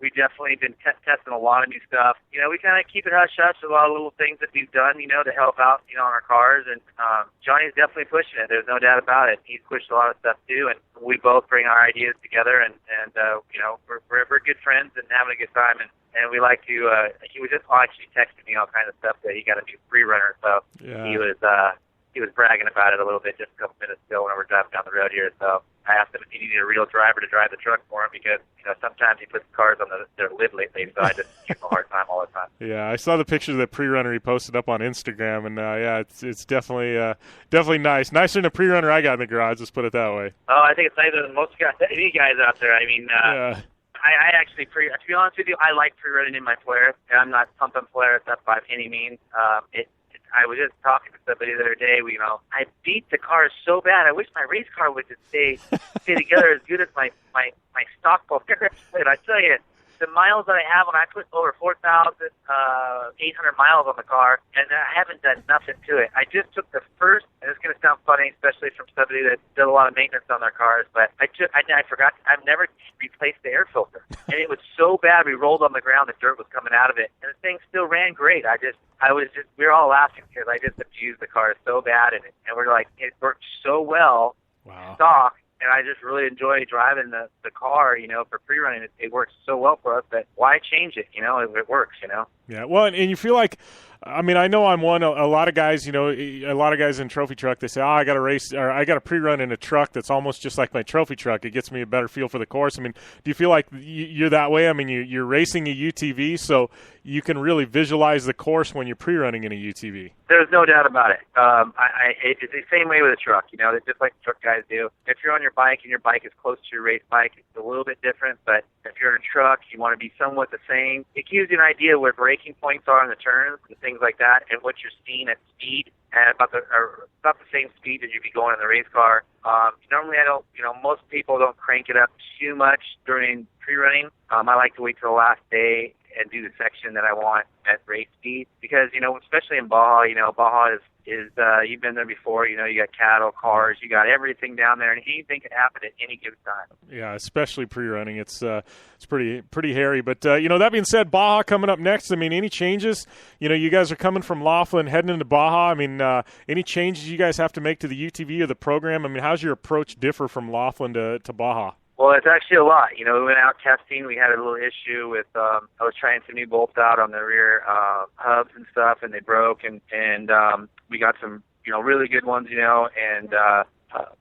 we definitely been testing a lot of new stuff. We kind of keep it hush-hush, a lot of little things that we've done, to help out, on our cars, and Johnny's definitely pushing it. There's no doubt about it. He's pushed a lot of stuff, too, and we both bring our ideas together, and we're good friends and having a good time, and we like to, he was just actually texting me all kinds of stuff that he got a new free runner, so yeah. He was bragging about it a little bit just a couple minutes ago when we were driving down the road here. So I asked him if he needed a real driver to drive the truck for him because, sometimes he puts cars on their lid lately, so I just give him a hard time all the time. Yeah, I saw the picture of the pre-runner he posted up on Instagram, and it's definitely nice. Nicer than the pre-runner I got in the garage, let's put it that way. Oh, I think it's nicer than most guys, any guys out there. I mean, yeah. I actually, to be honest with you, I like pre-running in my Polaris, and I'm not pumping Polaris up by any means. I was just talking to somebody the other day. I beat the car so bad. I wish my race car would just stay together as good as my stock Polaris. And I tell you, the miles that I have, when I put over 4,800 miles on the car, and I haven't done nothing to it. I just took the first, and it's going to sound funny, especially from somebody that does a lot of maintenance on their cars, but I forgot, I've never replaced the air filter. And it was so bad, we rolled on the ground, the dirt was coming out of it, and the thing still ran great. We were all laughing because I just abused the car so bad, and we're like, it worked so well, stock, and I just really enjoy driving the car, for pre-running. It works so well for us that why change it, it works, Yeah, well, and you feel like, I mean, I know I'm one. A lot of guys, a lot of guys in trophy truck, they say, I got to race, or I got to pre-run in a truck that's almost just like my trophy truck. It gets me a better feel for the course. I mean, do you feel like you're that way? I mean, you're racing a UTV, so you can really visualize the course when you're pre-running in a UTV. There's no doubt about it. It's the same way with a truck, just like truck guys do. If you're on your bike and your bike is close to your race bike, it's a little bit different, but if you're in a truck, you want to be somewhat the same. It gives you an idea where braking points are on the turns and things like that, and what you're seeing at speed, and about the same speed that you'd be going in the race car. Normally I don't, most people don't crank it up too much during pre-running. I like to wait till the last day and do the section that I want at race speed because, especially in Baja, Baja is you've been there before, you got cattle, cars, you got everything down there, and anything can happen at any given time. Yeah, especially pre-running. It's pretty hairy. But, that being said, Baja coming up next. I mean, any changes? You guys are coming from Laughlin, heading into Baja. I mean, any changes you guys have to make to the UTV or the program? I mean, how's your approach differ from Laughlin to Baja? Well, it's actually a lot. We went out testing. We had a little issue with, I was trying some new bolts out on the rear hubs and stuff, and they broke, and we got some, really good ones, and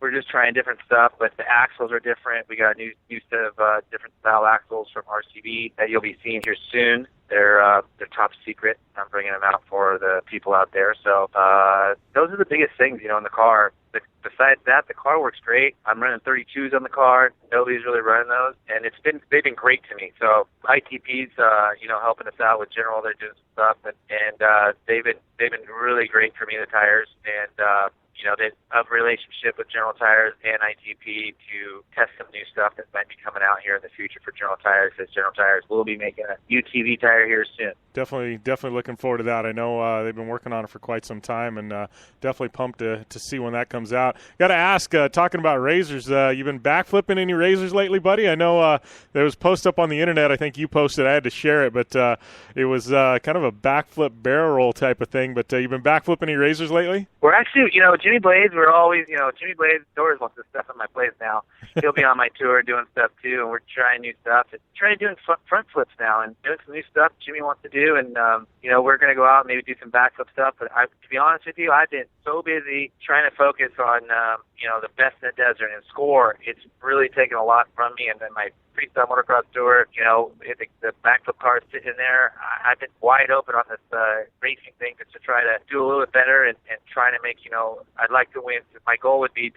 we're just trying different stuff, but the axles are different. We got a new set of different style axles from RCB that you'll be seeing here soon. They're top secret. I'm bringing them out for the people out there. So those are the biggest things, in the car. Besides that, the car works great. I'm running 32s on the car. Nobody's really running those, and they've been great to me. So ITP's, helping us out with General. They're doing some stuff, and they've been really great for me, the tires, and they have a relationship with General Tires and ITP to test some new stuff that might be coming out here in the future for General Tires, because General Tires will be making a UTV tire here soon. Definitely looking forward to that. I know they've been working on it for quite some time, and definitely pumped to see when that comes out. Got to ask, talking about razors, you've been backflipping any razors lately, buddy? I know there was a post up on the internet. I think you posted. I had to share it, but it was kind of a backflip barrel roll type of thing. But you've been backflipping any razors lately? We're actually, Jimmy Blades, we're always, Jimmy Blades, Doors wants this stuff on my Blades now. He'll be on my tour doing stuff too, and we're trying new stuff. And trying doing front flips now and doing some new stuff Jimmy wants to do. And, we're going to go out and maybe do some backflip stuff. But to be honest with you, I've been so busy trying to focus on, the best in the desert and score. It's really taken a lot from me. And then my freestyle motocross tour, the backflip car is sitting in there. I've been wide open on this racing thing just to try to do a little bit better and trying to make, I'd like to win. My goal would be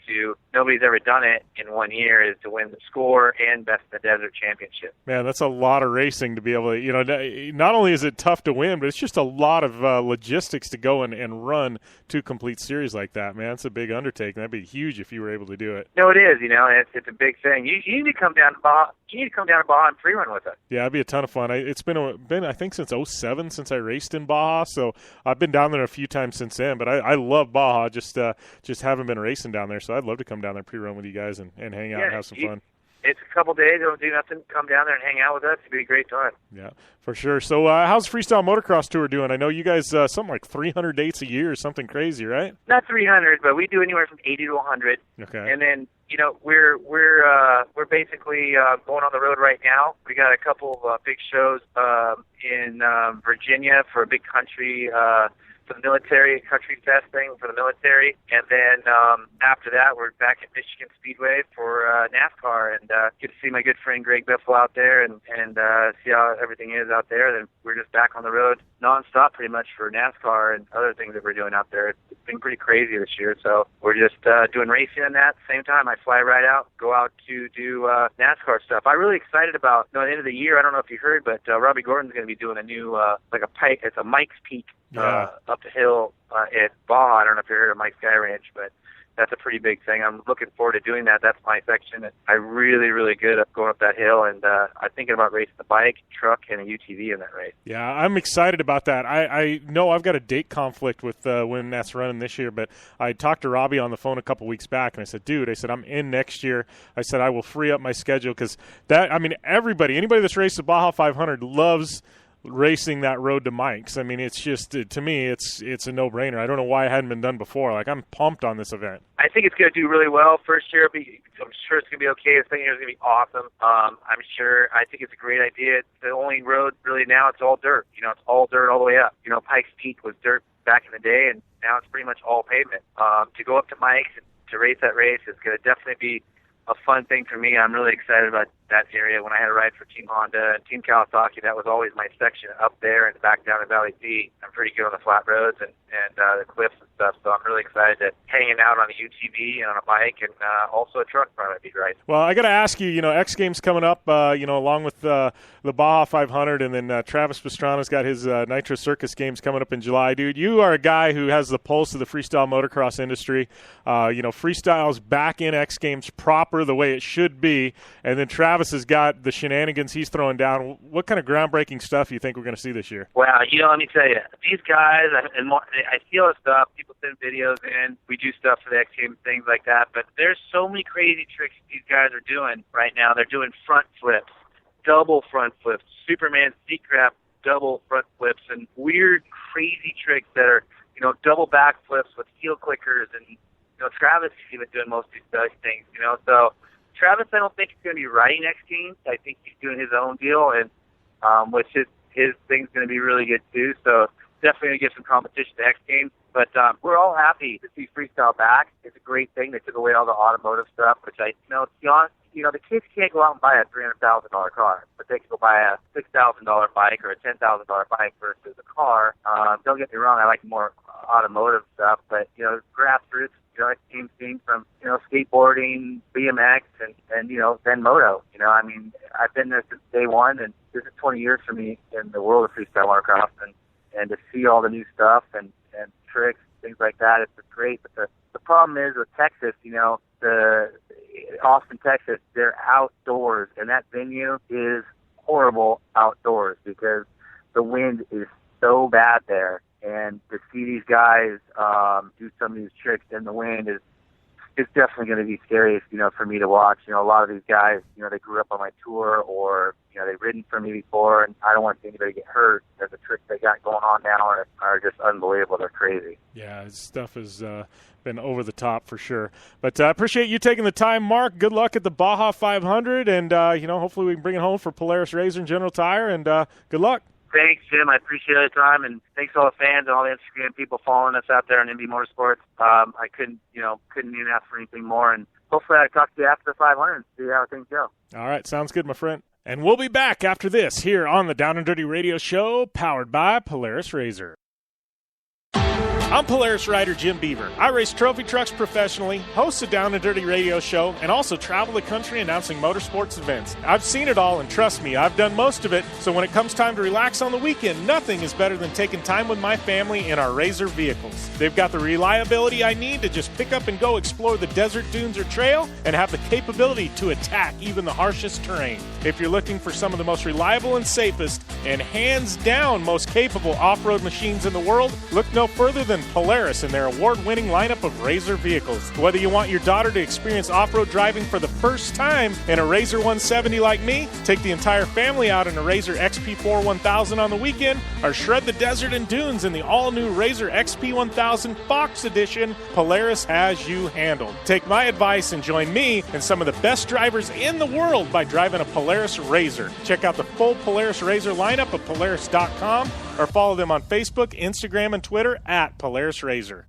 nobody's ever done it in 1 year, is to win the score and best in the desert championship. Man, that's a lot of racing to be able to, not only is it tough to win, but it's just a lot of logistics to go and run 2 complete series like that, man. It's a big undertaking. That'd be huge if you were able to do it. No, it is, it's a big thing. You need to come down to Baja. You need to come down to Baja and pre-run with us. Yeah, it'd be a ton of fun. It's been I think since 2007 since I raced in Baja, so I've been down there a few times since then. But I love Baja. Just haven't been racing down there, so I'd love to come down there pre-run with you guys and hang out and have some fun. It's a couple days. Don't do nothing. Come down there and hang out with us. It'd be a great time. Yeah, for sure. So how's Freestyle Motocross Tour doing? I know you guys something like 300 dates a year or something crazy, right? Not 300, but we do anywhere from 80 to 100. Okay. And then we're basically going on the road right now. We got a couple of big shows in Virginia for a big country. For the military, country fest thing for the military, and then after that we're back at Michigan Speedway for NASCAR, and get to see my good friend Greg Biffle out there and see how everything is out there. Then we're just back on the road nonstop pretty much for NASCAR and other things that we're doing out there. It's been pretty crazy this year, so we're just doing racing and that. At the same time, I fly right out, go out to do NASCAR stuff. I'm really excited about at the end of the year. I don't know if you heard, but Robbie Gordon's going to be doing a new it's a Mike's Peak up the hill at Baja. I don't know if you heard of Mike's Sky Ranch, but that's a pretty big thing. I'm looking forward to doing that. That's my section. I'm really, really good at going up that hill, and I'm thinking about racing the bike, truck, and a UTV in that race. Yeah, I'm excited about that. I know I've got a date conflict with when that's running this year, but I talked to Robbie on the phone a couple weeks back, and I said, dude, I'm in next year. I said I will free up my schedule because anybody that's raced the Baja 500 loves racing that road to Mike's. I mean, it's just, to me, it's a no-brainer. I don't know why it hadn't been done before. Like, I'm pumped on this event. I think it's going to do really well. First year, I'm sure it's going to be okay. The second year is going to be awesome. I'm sure. I think it's a great idea. It's the only road, really, now it's all dirt. It's all dirt all the way up. Pikes Peak was dirt back in the day, and now it's pretty much all pavement. To go up to Mike's and to race that race is going to definitely be a fun thing for me. I'm really excited about that area. When I had to ride for Team Honda and Team Kawasaki, that was always my section up there and back down in Valley C. I'm pretty good on the flat roads and the cliffs and stuff, so I'm really excited to hanging out on a UTV and on a bike and also a truck probably be right. Well, I got to ask you, X Games coming up, along with the Baja 500, and then Travis Pastrana's got his Nitro Circus games coming up in July. Dude, you are a guy who has the pulse of the freestyle motocross industry. Freestyle's back in X Games proper the way it should be, and then Travis has got the shenanigans he's throwing down. What kind of groundbreaking stuff do you think we're going to see this year? Well, let me tell you, these guys, I see all this stuff. People send videos in. We do stuff for the X Games, things like that. But there's so many crazy tricks these guys are doing right now. They're doing front flips, double front flips, Superman seat grab, double front flips, and weird, crazy tricks that are, double back flips with heel clickers. And, Travis is even doing most of these things, So Travis, I don't think he's going to be riding X Games. I think he's doing his own deal, and which his thing's going to be really good too. So definitely going to give some competition to X Games. But we're all happy to see freestyle back. It's a great thing. They took away all the automotive stuff, which to be honest, the kids can't go out and buy a $300,000 car, but they can go buy a $6,000 bike or a $10,000 bike versus a car. Don't get me wrong, I like more automotive stuff, but grassroots. X Games thing from skateboarding, BMX, and then moto. I've been there since day one, and this is 20 years for me in the world of freestyle motocross, and to see all the new stuff and tricks, things like that, it's great. But the problem is with Texas, the Austin, Texas, they're outdoors, and that venue is horrible outdoors because the wind is so bad there. And to see these guys do some of these tricks in the wind is definitely going to be scary, for me to watch. A lot of these guys, they grew up on my tour or, they've ridden for me before, and I don't want to see anybody get hurt. The tricks they got going on now are just unbelievable. They're crazy. Yeah, this stuff has been over the top for sure. But I appreciate you taking the time, Mark. Good luck at the Baja 500, and, hopefully we can bring it home for Polaris RZR and General Tire, and good luck. Thanks, Jim. I appreciate the time, and thanks to all the fans and all the Instagram people following us out there on Indy Motorsports. I couldn't even ask for anything more, and hopefully I talk to you after the 500 and see how things go. All right, sounds good, my friend. And we'll be back after this here on the Down and Dirty Radio Show, powered by Polaris RZR. I'm Polaris rider Jim Beaver. I race trophy trucks professionally, host a Down and Dirty radio show, and also travel the country announcing motorsports events. I've seen it all, and trust me, I've done most of it, so when it comes time to relax on the weekend, nothing is better than taking time with my family in our RZR vehicles. They've got the reliability I need to just pick up and go explore the desert, dunes, or trail, and have the capability to attack even the harshest terrain. If you're looking for some of the most reliable and safest, and hands down most capable off-road machines in the world, look no further than Polaris and their award-winning lineup of RZR vehicles. Whether you want your daughter to experience off-road driving for the first time in a RZR 170 like me, take the entire family out in a RZR XP4 1000 on the weekend, or shred the desert and dunes in the all-new RZR XP 1000 Fox Edition, Polaris has you handled. Take my advice and join me and some of the best drivers in the world by driving a Polaris RZR. Check out the full Polaris RZR lineup at Polaris.com or follow them on Facebook, Instagram, and Twitter at Polaris RZR.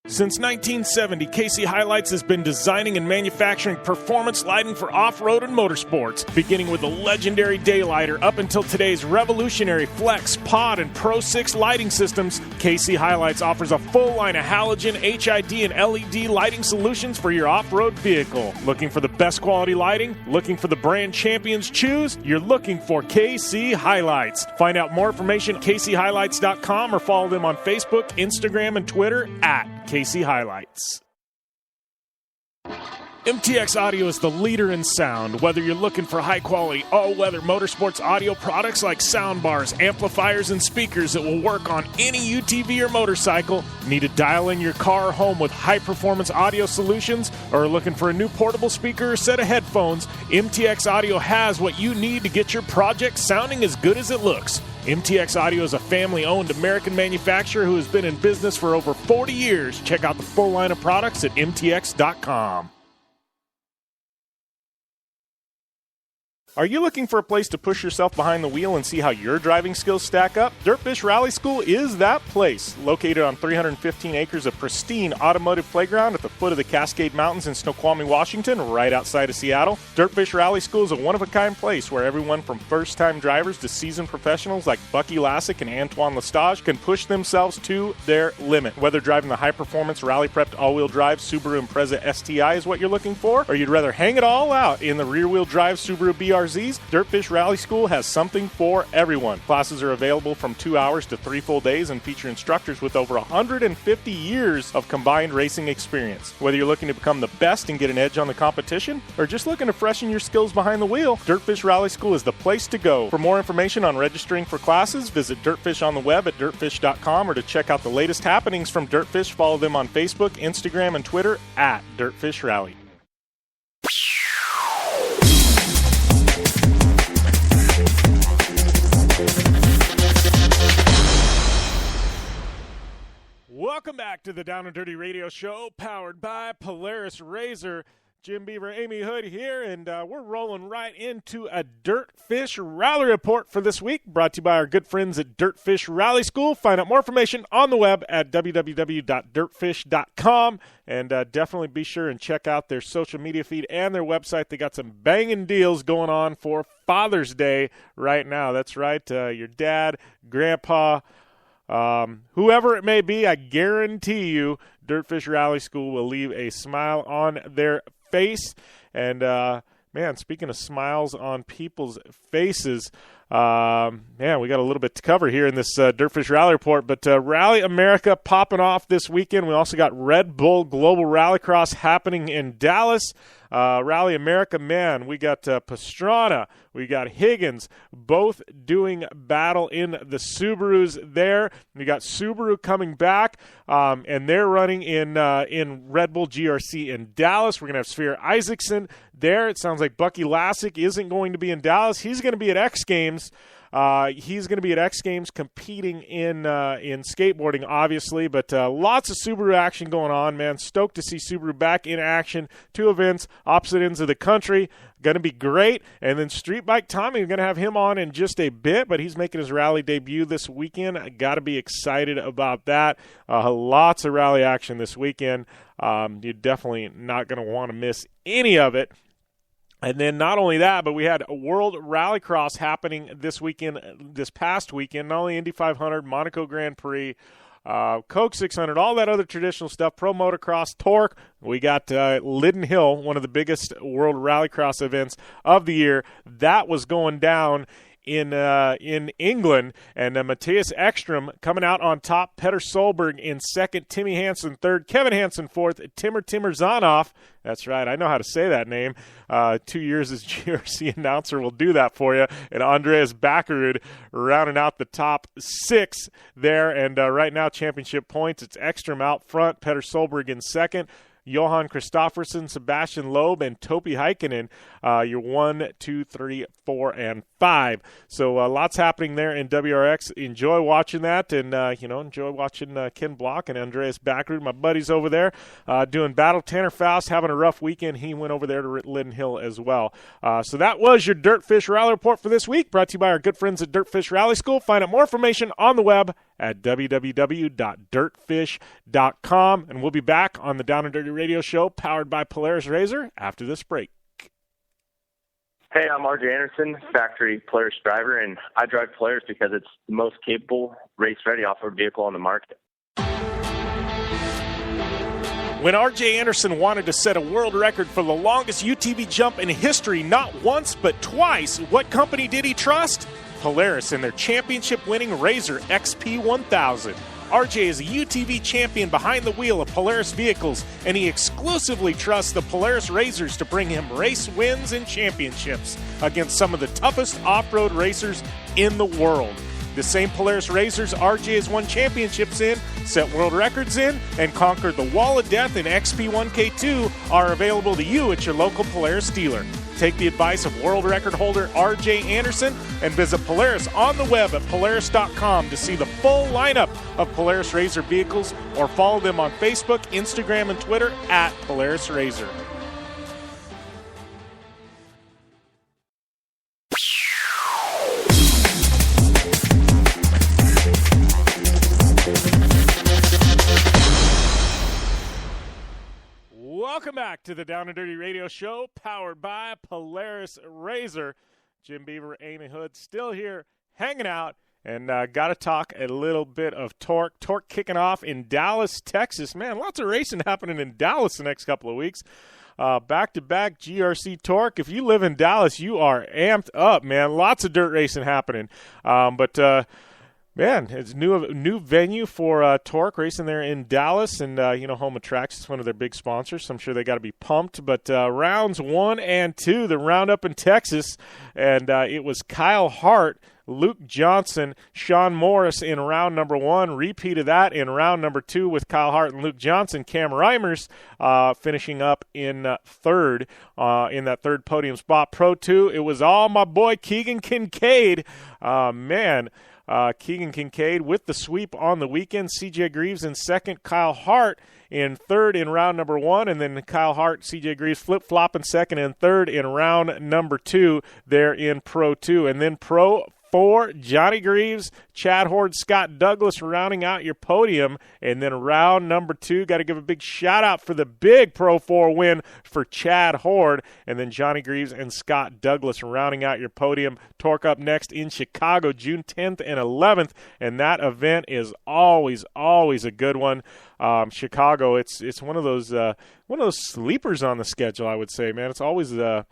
Since 1970, KC Highlights has been designing and manufacturing performance lighting for off-road and motorsports, beginning with the legendary Daylighter up until today's revolutionary Flex, Pod, and Pro 6 lighting systems. KC Highlights offers a full line of halogen, HID, and LED lighting solutions for your off-road vehicle. Looking for the best quality lighting? Looking for the brand champions choose? You're looking for KC Highlights. Find out more information at kchighlights.com or follow them on Facebook, Instagram, and Twitter at KC Highlights. MTX Audio is the leader in sound. Whether you're looking for high-quality, all-weather motorsports audio products like soundbars, amplifiers, and speakers that will work on any UTV or motorcycle, need to dial in your car or home with high-performance audio solutions, or are looking for a new portable speaker or set of headphones, MTX Audio has what you need to get your project sounding as good as it looks. MTX Audio is a family-owned American manufacturer who has been in business for over 40 years. Check out the full line of products at mtx.com. Are you looking for a place to push yourself behind the wheel and see how your driving skills stack up? Dirtfish Rally School is that place. Located on 315 acres of pristine automotive playground at the foot of the Cascade Mountains in Snoqualmie, Washington, right outside of Seattle, Dirtfish Rally School is a one-of-a-kind place where everyone from first-time drivers to seasoned professionals like Bucky Lassick and Antoine Lestage can push themselves to their limit. Whether driving the high-performance, rally-prepped all-wheel drive Subaru Impreza STI is what you're looking for, or you'd rather hang it all out in the rear-wheel drive Subaru BRZs, Dirtfish Rally School has something for everyone. Classes are available from 2 hours to 3 full days and feature instructors with over 150 years of combined racing experience. Whether you're looking to become the best and get an edge on the competition, or just looking to freshen your skills behind the wheel, Dirtfish Rally School is the place to go. For more information on registering for classes, visit Dirtfish on the web at dirtfish.com, or to check out the latest happenings from Dirtfish, follow them on Facebook, Instagram, and Twitter at Dirtfish Rally. Welcome back to the Down and Dirty Radio Show, powered by Polaris RZR. Jim Beaver, Amy Houde here, and we're rolling right into a Dirtfish Rally Report for this week, brought to you by our good friends at Dirtfish Rally School. Find out more information on the web at www.dirtfish.com, and definitely be sure and check out their social media feed and their website. They got some banging deals going on for Father's Day right now. That's right, your dad, grandpa, whoever it may be, I guarantee you Dirtfish Rally School will leave a smile on their face. And man, speaking of smiles on people's faces, man, we got a little bit to cover here in this Dirtfish Rally Report, but Rally America popping off this weekend. We also got Red Bull Global Rallycross happening in Dallas. Rally America, man, we got Pastrana, we got Higgins, both doing battle in the Subarus there. We got Subaru coming back, and they're running in Red Bull GRC in Dallas. We're going to have Sphere Isaacson there. It sounds like Bucky Lassick isn't going to be in Dallas. He's going to be at X Games. He's going to be at X Games competing in skateboarding, obviously, but lots of Subaru action going on, man. Stoked to see Subaru back in action. 2 events, opposite ends of the country. Going to be great. And then Street Bike Tommy, we're going to have him on in just a bit, but he's making his rally debut this weekend. I got to be excited about that. Lots of rally action this weekend. You're definitely not going to want to miss any of it. And then not only that, but we had a World Rallycross happening this past weekend, not only Indy 500, Monaco Grand Prix, Coke 600, all that other traditional stuff, Pro Motocross, TORC. We got Lydden Hill, one of the biggest World Rallycross events of the year. That was going down in England, and Matthias Ekstrom coming out on top, Petter Solberg in second, Timmy Hansen third, Kevin Hansen fourth, Timur Zanoff, that's right, I know how to say that name, 2 years as GRC announcer will do that for you, and Andreas Backerud rounding out the top 6 there, and right now championship points, it's Ekstrom out front, Petter Solberg in second, Johan Kristoffersen, Sebastian Loeb, and Topi Heikkinen, your 1, 2, 3, 4, and 5. So lots happening there in WRX. Enjoy watching that, and enjoy watching Ken Block and Andreas Backrud, my buddies over there, doing battle. Tanner Faust having a rough weekend. He went over there to Lydden Hill as well. So that was your Dirtfish Rally Report for this week, brought to you by our good friends at Dirtfish Rally School. Find out more information on the web at www.dirtfish.com, and we'll be back on the Down and Dirty Radio Show, powered by Polaris RZR, after this break. Hey, I'm RJ Anderson, factory Polaris driver, and I drive Polaris because it's the most capable, race-ready off-road vehicle on the market. When R.J. Anderson wanted to set a world record for the longest UTV jump in history, not once but twice, what company did he trust? Polaris and their championship-winning RZR XP1000. RJ is a UTV champion behind the wheel of Polaris vehicles, and he exclusively trusts the Polaris RZRs to bring him race wins and championships against some of the toughest off-road racers in the world. The same Polaris RZRs RJ has won championships in, set world records in, and conquered the Wall of Death in XP1K2 are available to you at your local Polaris dealer. Take the advice of world record holder RJ Anderson and visit Polaris on the web at Polaris.com to see the full lineup of Polaris RZR vehicles, or follow them on Facebook, Instagram, and Twitter at Polaris RZR. Welcome back to the Down and Dirty Radio Show, powered by Polaris RZR. Jim Beaver, Amy Houde, still here, hanging out, and got to talk a little bit of TORC. TORC kicking off in Dallas, Texas. Man, lots of racing happening in Dallas the next couple of weeks. Back-to-back GRC TORC. If you live in Dallas, you are amped up, man. Lots of dirt racing happening. Man, it's a new venue for TORC, racing there in Dallas, and home of tracks is one of their big sponsors, so I'm sure they got to be pumped. But rounds 1 and 2, the roundup in Texas, and it was Kyle Hart, Luke Johnson, Sean Morris in round number 1. Repeat of that in round number 2 with Kyle Hart and Luke Johnson. Cam Reimers finishing up in third in that third podium spot. Pro 2, it was all my boy Keegan Kincaid. Keegan Kincaid with the sweep on the weekend. CJ Greaves in second. Kyle Hart in third in round number 1. And then Kyle Hart, CJ Greaves flip-flopping second and third in round number 2 there in Pro 2. And then Pro 4, Johnny Greaves, Chad Horde, Scott Douglas rounding out your podium. And then round number 2, got to give a big shout-out for the big Pro 4 win for Chad Horde. And then Johnny Greaves and Scott Douglas rounding out your podium. TORC up next in Chicago, June 10th and 11th. And that event is always a good one. Chicago, it's one of those sleepers on the schedule, I would say, man. It's always a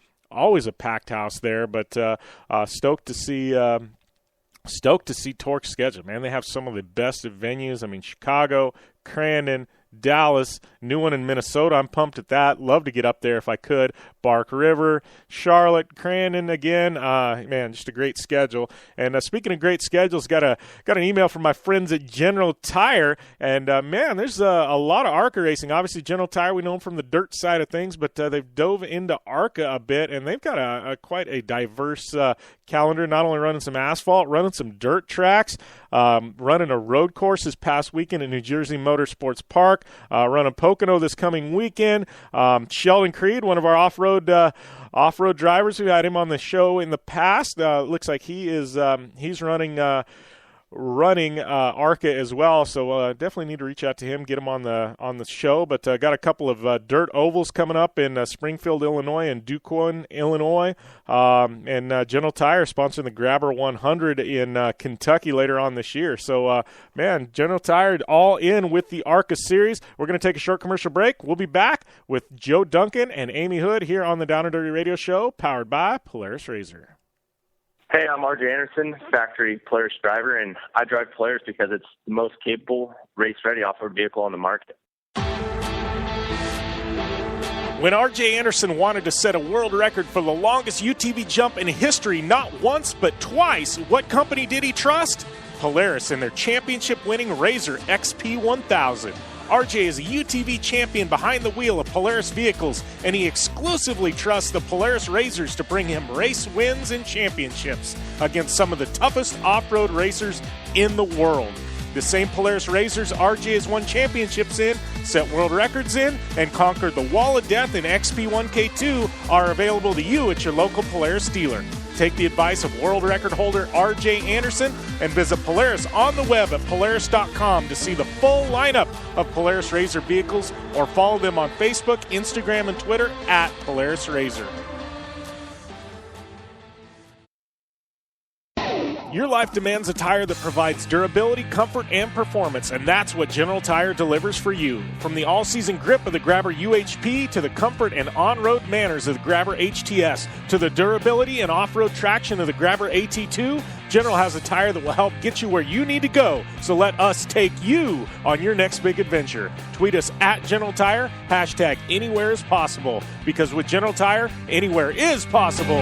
packed house there, but stoked to see TORC's schedule, man. They have some of the best venues. I mean, Chicago, Crandon, Dallas, new one in Minnesota. I'm pumped at that. Love to get up there if I could. Bark River, Charlotte, Crandon again. Man, just a great schedule. And speaking of great schedules, got an email from my friends at General Tire. And, man, there's a lot of ARCA racing. Obviously, General Tire, we know them from the dirt side of things, but they've dove into ARCA a bit, and they've got quite a diverse calendar, not only running some asphalt, running some dirt tracks, running a road course this past weekend at New Jersey Motorsports Park, running Pocono this coming weekend. Sheldon Creed, one of our off-road drivers, who had him on the show in the past, looks like he's running ARCA as well, so definitely need to reach out to him, get him on the show. But got a couple of dirt ovals coming up in Springfield, Illinois, and Duquesne, Illinois, and General Tire sponsoring the Grabber 100 in Kentucky later on this year. So, man, General Tire all in with the ARCA series. We're going to take a short commercial break. We'll be back with Joe Duncan and Amy Houde here on the Down and Dirty Radio Show, powered by Polaris RZR. Hey, I'm RJ Anderson, factory Polaris driver, and I drive Polaris because it's the most capable, race-ready off-road vehicle on the market. When RJ Anderson wanted to set a world record for the longest UTV jump in history, not once but twice, what company did he trust? Polaris and their championship-winning RZR XP1000. RJ is a UTV champion behind the wheel of Polaris vehicles, and he exclusively trusts the Polaris RZRs to bring him race wins and championships against some of the toughest off-road racers in the world. The same Polaris RZRs RJ has won championships in, set world records in, and conquered the Wall of Death in XP1K2 are available to you at your local Polaris dealer. Take the advice of world record holder RJ Anderson and visit Polaris on the web at Polaris.com to see the full lineup of Polaris RZR vehicles, or follow them on Facebook, Instagram, and Twitter at Polaris RZR. Your life demands a tire that provides durability, comfort, and performance, and that's what General Tire delivers for you. From the all-season grip of the Grabber UHP to the comfort and on-road manners of the Grabber HTS to the durability and off-road traction of the Grabber AT2, General has a tire that will help get you where you need to go, so let us take you on your next big adventure. Tweet us at General Tire, hashtag anywhere is possible, because with General Tire, anywhere is possible.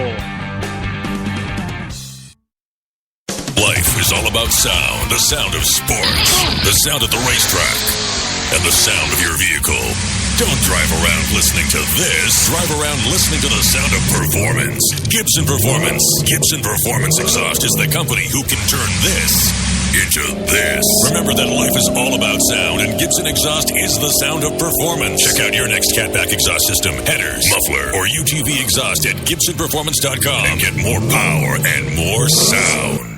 Life is all about sound, the sound of sports, the sound at the racetrack, and the sound of your vehicle. Don't drive around listening to this. Drive around listening to the sound of performance. Gibson Performance. Gibson Performance Exhaust is the company who can turn this into this. Remember that life is all about sound, and Gibson Exhaust is the sound of performance. Check out your next catback exhaust system, headers, muffler, or UTV exhaust at GibsonPerformance.com and get more power and more sound.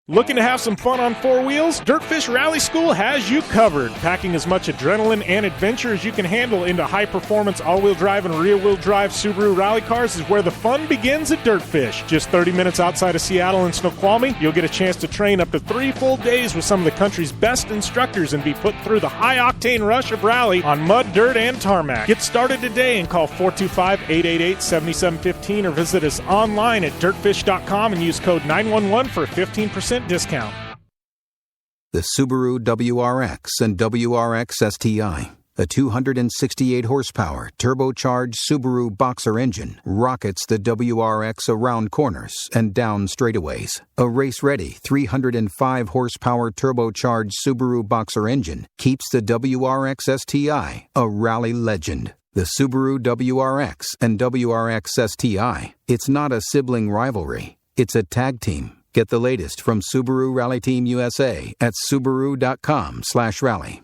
Looking to have some fun on four wheels? Dirtfish Rally School has you covered. Packing as much adrenaline and adventure as you can handle into high-performance all-wheel drive and rear-wheel drive Subaru rally cars is where the fun begins at Dirtfish. Just 30 minutes outside of Seattle in Snoqualmie, you'll get a chance to train up to 3 full days with some of the country's best instructors and be put through the high-octane rush of rally on mud, dirt, and tarmac. Get started today and call 425-888-7715 or visit us online at dirtfish.com and use code 911 for a 15% discount. The Subaru WRX and WRX STI, a 268 horsepower turbocharged Subaru Boxer engine, rockets the WRX around corners and down straightaways. A race-ready 305 horsepower turbocharged Subaru Boxer engine keeps the WRX STI a rally legend. The Subaru WRX and WRX STI, it's not a sibling rivalry, it's a tag team. Get the latest from Subaru Rally Team USA at Subaru.com/rally.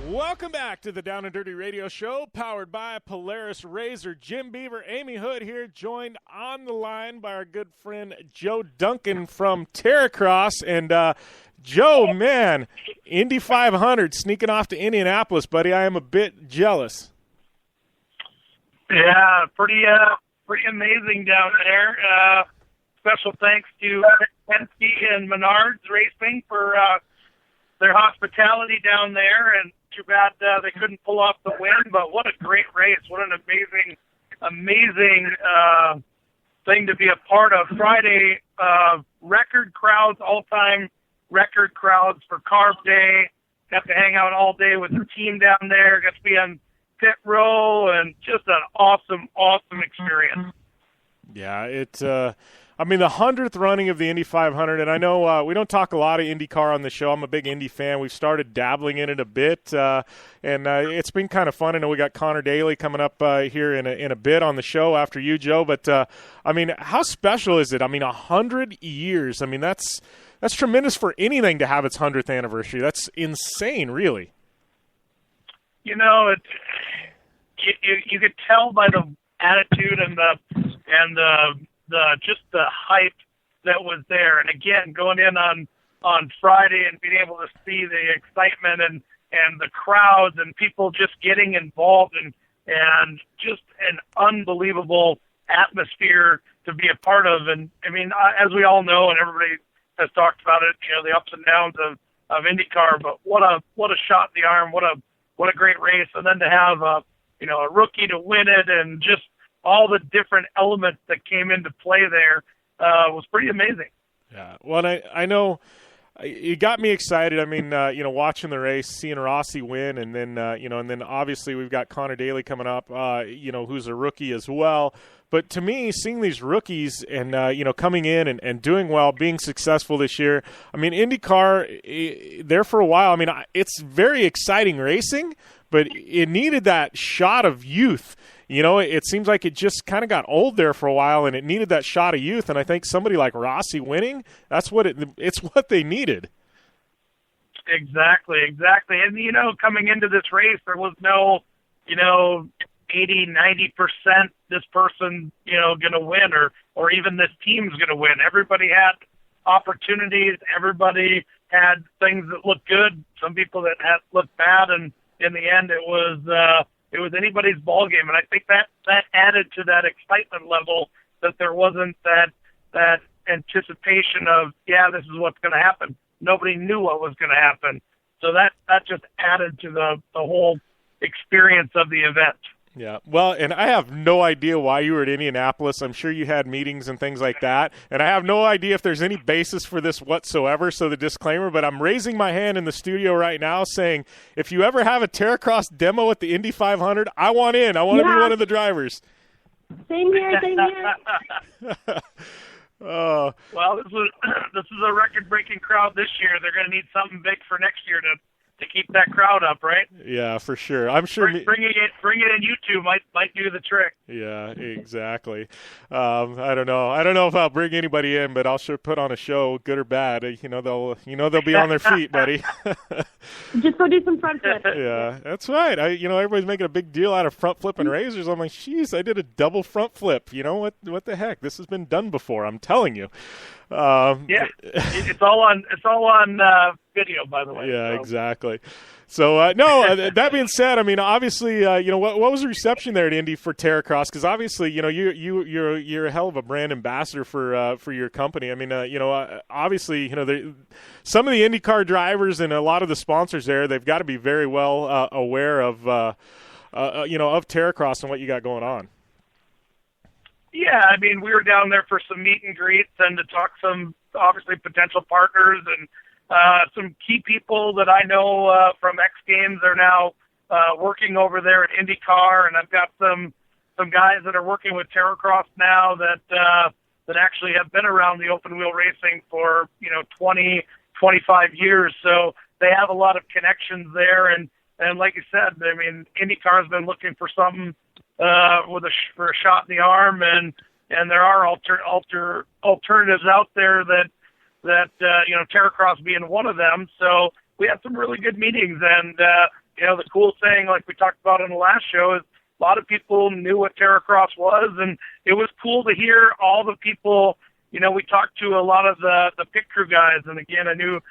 Welcome back to the Down and Dirty Radio Show, powered by Polaris RZR. Jim Beaver, Amy Houde here, joined on the line by our good friend Joe Duncan from Terracross. And Joe, man, Indy 500 sneaking off to Indianapolis, buddy. I am a bit jealous. Yeah, pretty amazing down there. Special thanks to Penske and Menards Racing for their hospitality down there, and too bad they couldn't pull off the win, but what a great race. What an amazing thing to be a part of. Friday, record crowds, all-time record crowds for Carb Day. Got to hang out all day with the team down there. Got to be on pit row, and just an awesome experience. Yeah, I mean, the 100th running of the Indy 500, and I know we don't talk a lot of IndyCar on the show. I'm a big Indy fan. We've started dabbling in it a bit, and it's been kind of fun. I know we got Conor Daly coming up here in a bit on the show after you, Joe. But, I mean, how special is it? I mean, 100 years. I mean, that's tremendous for anything to have its 100th anniversary. That's insane, really. You know, you could tell by the attitude and the just the hype that was there. And again, going in on Friday and being able to see the excitement and the crowds and people just getting involved and just an unbelievable atmosphere to be a part of. And I mean, as we all know, and everybody has talked about it, you know, the ups and downs of IndyCar, but what a shot in the arm, what a great race. And then to have a rookie to win it, and just all the different elements that came into play there was pretty amazing. Yeah, well, I know it got me excited. I mean, watching the race, seeing Rossi win, and then and then obviously we've got Conor Daly coming up, who's a rookie as well. But to me, seeing these rookies and coming in and doing well, being successful this year, I mean, IndyCar there for a while. I mean, it's very exciting racing, but it needed that shot of youth. You know, it seems like it just kind of got old there for a while, and it needed that shot of youth. And I think somebody like Rossi winning, it's what they needed. Exactly. And, coming into this race, there was no, 80-90% this person, going to win or even this team's going to win. Everybody had opportunities. Everybody had things that looked good. Some people that had looked bad. And in the end, it was anybody's ball game. And I think that added to that excitement level, that there wasn't that anticipation of, this is what's going to happen. Nobody knew what was going to happen. So that just added to the whole experience of the event. Yeah, well, and I have no idea why you were at Indianapolis. I'm sure you had meetings and things like that, and I have no idea if there's any basis for this whatsoever, so the disclaimer, but I'm raising my hand in the studio right now saying, if you ever have a Terracross demo at the Indy 500, I want in. I want to be one of the drivers. Same here. Oh. Well, this is a record-breaking crowd this year. They're going to need something big for next year to keep that crowd up, right? Yeah, for sure. I'm sure bringing it in YouTube might do the trick. Yeah, exactly. I don't know if I'll bring anybody in, but I'll sure put on a show, good or bad. They'll be on their feet, buddy. Just go do some front flips. Yeah, that's right. Everybody's making a big deal out of front flipping razors. I'm like, jeez, I did a double front flip. What the heck? This has been done before. I'm telling you. Yeah, it's all on video, by the way. Yeah, so. Exactly. So that being said, I mean, obviously, what was the reception there at Indy for Terracross? Because obviously, you're a hell of a brand ambassador for your company. I mean, obviously, some of the IndyCar drivers and a lot of the sponsors there, they've got to be very well aware of Terracross and what you got going on. Yeah, I mean, we were down there for some meet and greets and to talk some, obviously, potential partners and some key people that I know from X Games are now working over there at IndyCar, and I've got some guys that are working with Terracross now that actually have been around the open wheel racing for 20, 25 years. So they have a lot of connections there, and like you said, I mean, IndyCar has been looking for something for a shot in the arm, and there are alternatives out there that Terracross being one of them. So we had some really good meetings, and the cool thing, like we talked about on the last show, is a lot of people knew what Terracross was, and it was cool to hear all the people. We talked to a lot of the pit crew guys, and again, I knew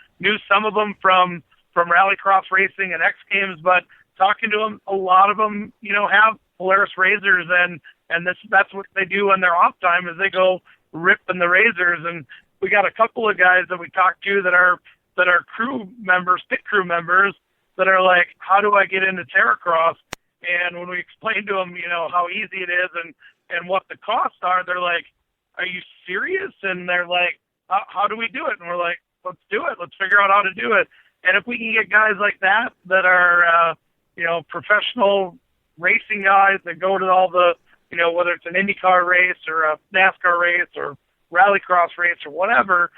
some of them from Rallycross racing and X Games, but talking to them, a lot of them, have Polaris razors, and that's what they do on their off time, is they go ripping the razors. And we got a couple of guys that we talked to that are crew members, pit crew members, that are like, how do I get into Terracross? And when we explained to them, how easy it is and what the costs are, they're like, are you serious? And they're like, how do we do it? And we're like, let's do it. Let's figure out how to do it. And if we can get guys like that are, professional racing guys that go to all the, whether it's an IndyCar race or a NASCAR race or Rallycross race or whatever,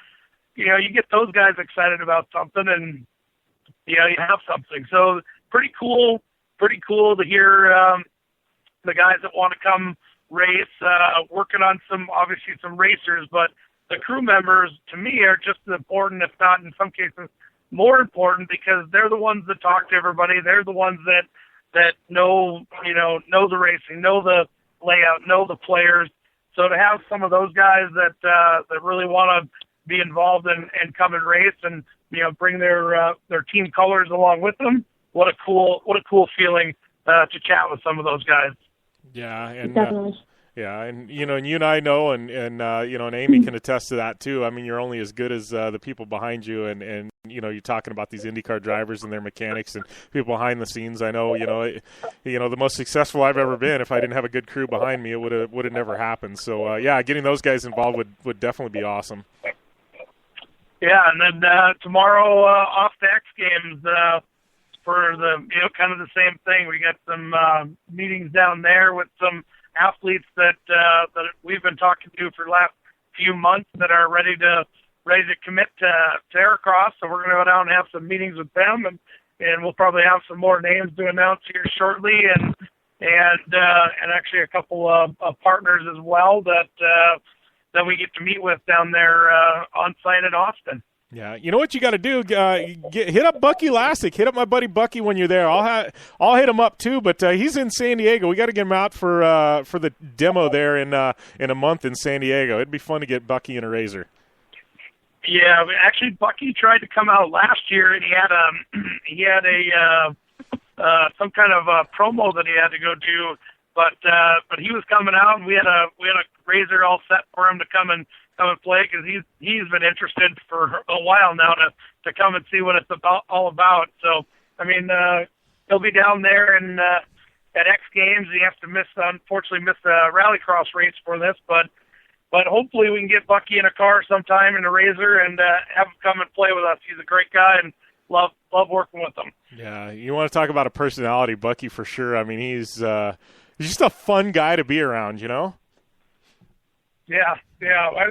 you get those guys excited about something, and, you have something. So pretty cool to hear the guys that want to come race, working on some racers, but the crew members, to me, are just as important, if not in some cases more important, because they're the ones that talk to everybody. They're the ones that know the racing, know the layout, know the players. So to have some of those guys that really want to be involved and come and race and bring their team colors along with them, what a cool feeling to chat with some of those guys. Yeah, and definitely. Yeah, and you and I know, and Amy can attest to that too. I mean, you're only as good as the people behind you, and you're talking about these IndyCar drivers and their mechanics and people behind the scenes. I know, the most successful I've ever been. If I didn't have a good crew behind me, it would have never happened. So getting those guys involved would definitely be awesome. Yeah, and then tomorrow off to X Games for the kind of the same thing. We got some meetings down there with some athletes that we've been talking to for the last few months that are ready to commit to Terracross. So we're going to go down and have some meetings with them, and we'll probably have some more names to announce here shortly, and actually a couple of partners as well that we get to meet with down there on site in Austin. Yeah, you know what you got to do? Hit up Bucky Lassick. Hit up my buddy Bucky when you're there. I'll hit him up too. But he's in San Diego. We got to get him out for the demo there in a month in San Diego. It'd be fun to get Bucky in a razor. Yeah, actually, Bucky tried to come out last year, and he had some kind of a promo that he had to go do. But he was coming out, and we had a razor all set for him to come and come and play, because he's been interested for a while now to come and see what it's all about. So, I mean, he'll be down there and at X Games. He has to unfortunately miss the rallycross race for this, but hopefully we can get Bucky in a car sometime in a RZR and have him come and play with us. He's a great guy and love working with him. Yeah, you want to talk about a personality, Bucky, for sure. I mean, he's just a fun guy to be around, you know? Yeah. I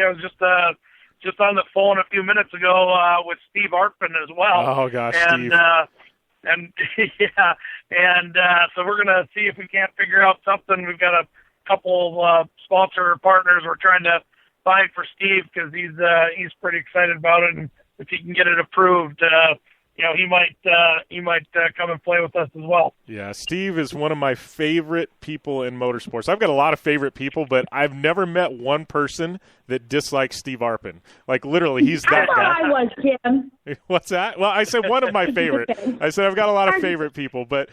was just on the phone a few minutes ago with Steve Arpin as well. Oh gosh, Steve. So we're gonna see if we can't figure out something. We've got a couple sponsor partners we're trying to find for Steve, because he's pretty excited about it, and if he can get it approved, he might come and play with us as well. Yeah, Steve is one of my favorite people in motorsports. I've got a lot of favorite people, but I've never met one person that dislikes Steve Arpin. Like, literally, he's that guy. I was, Jim. What's that? Well, I said one of my favorite. I said I've got a lot of favorate people, but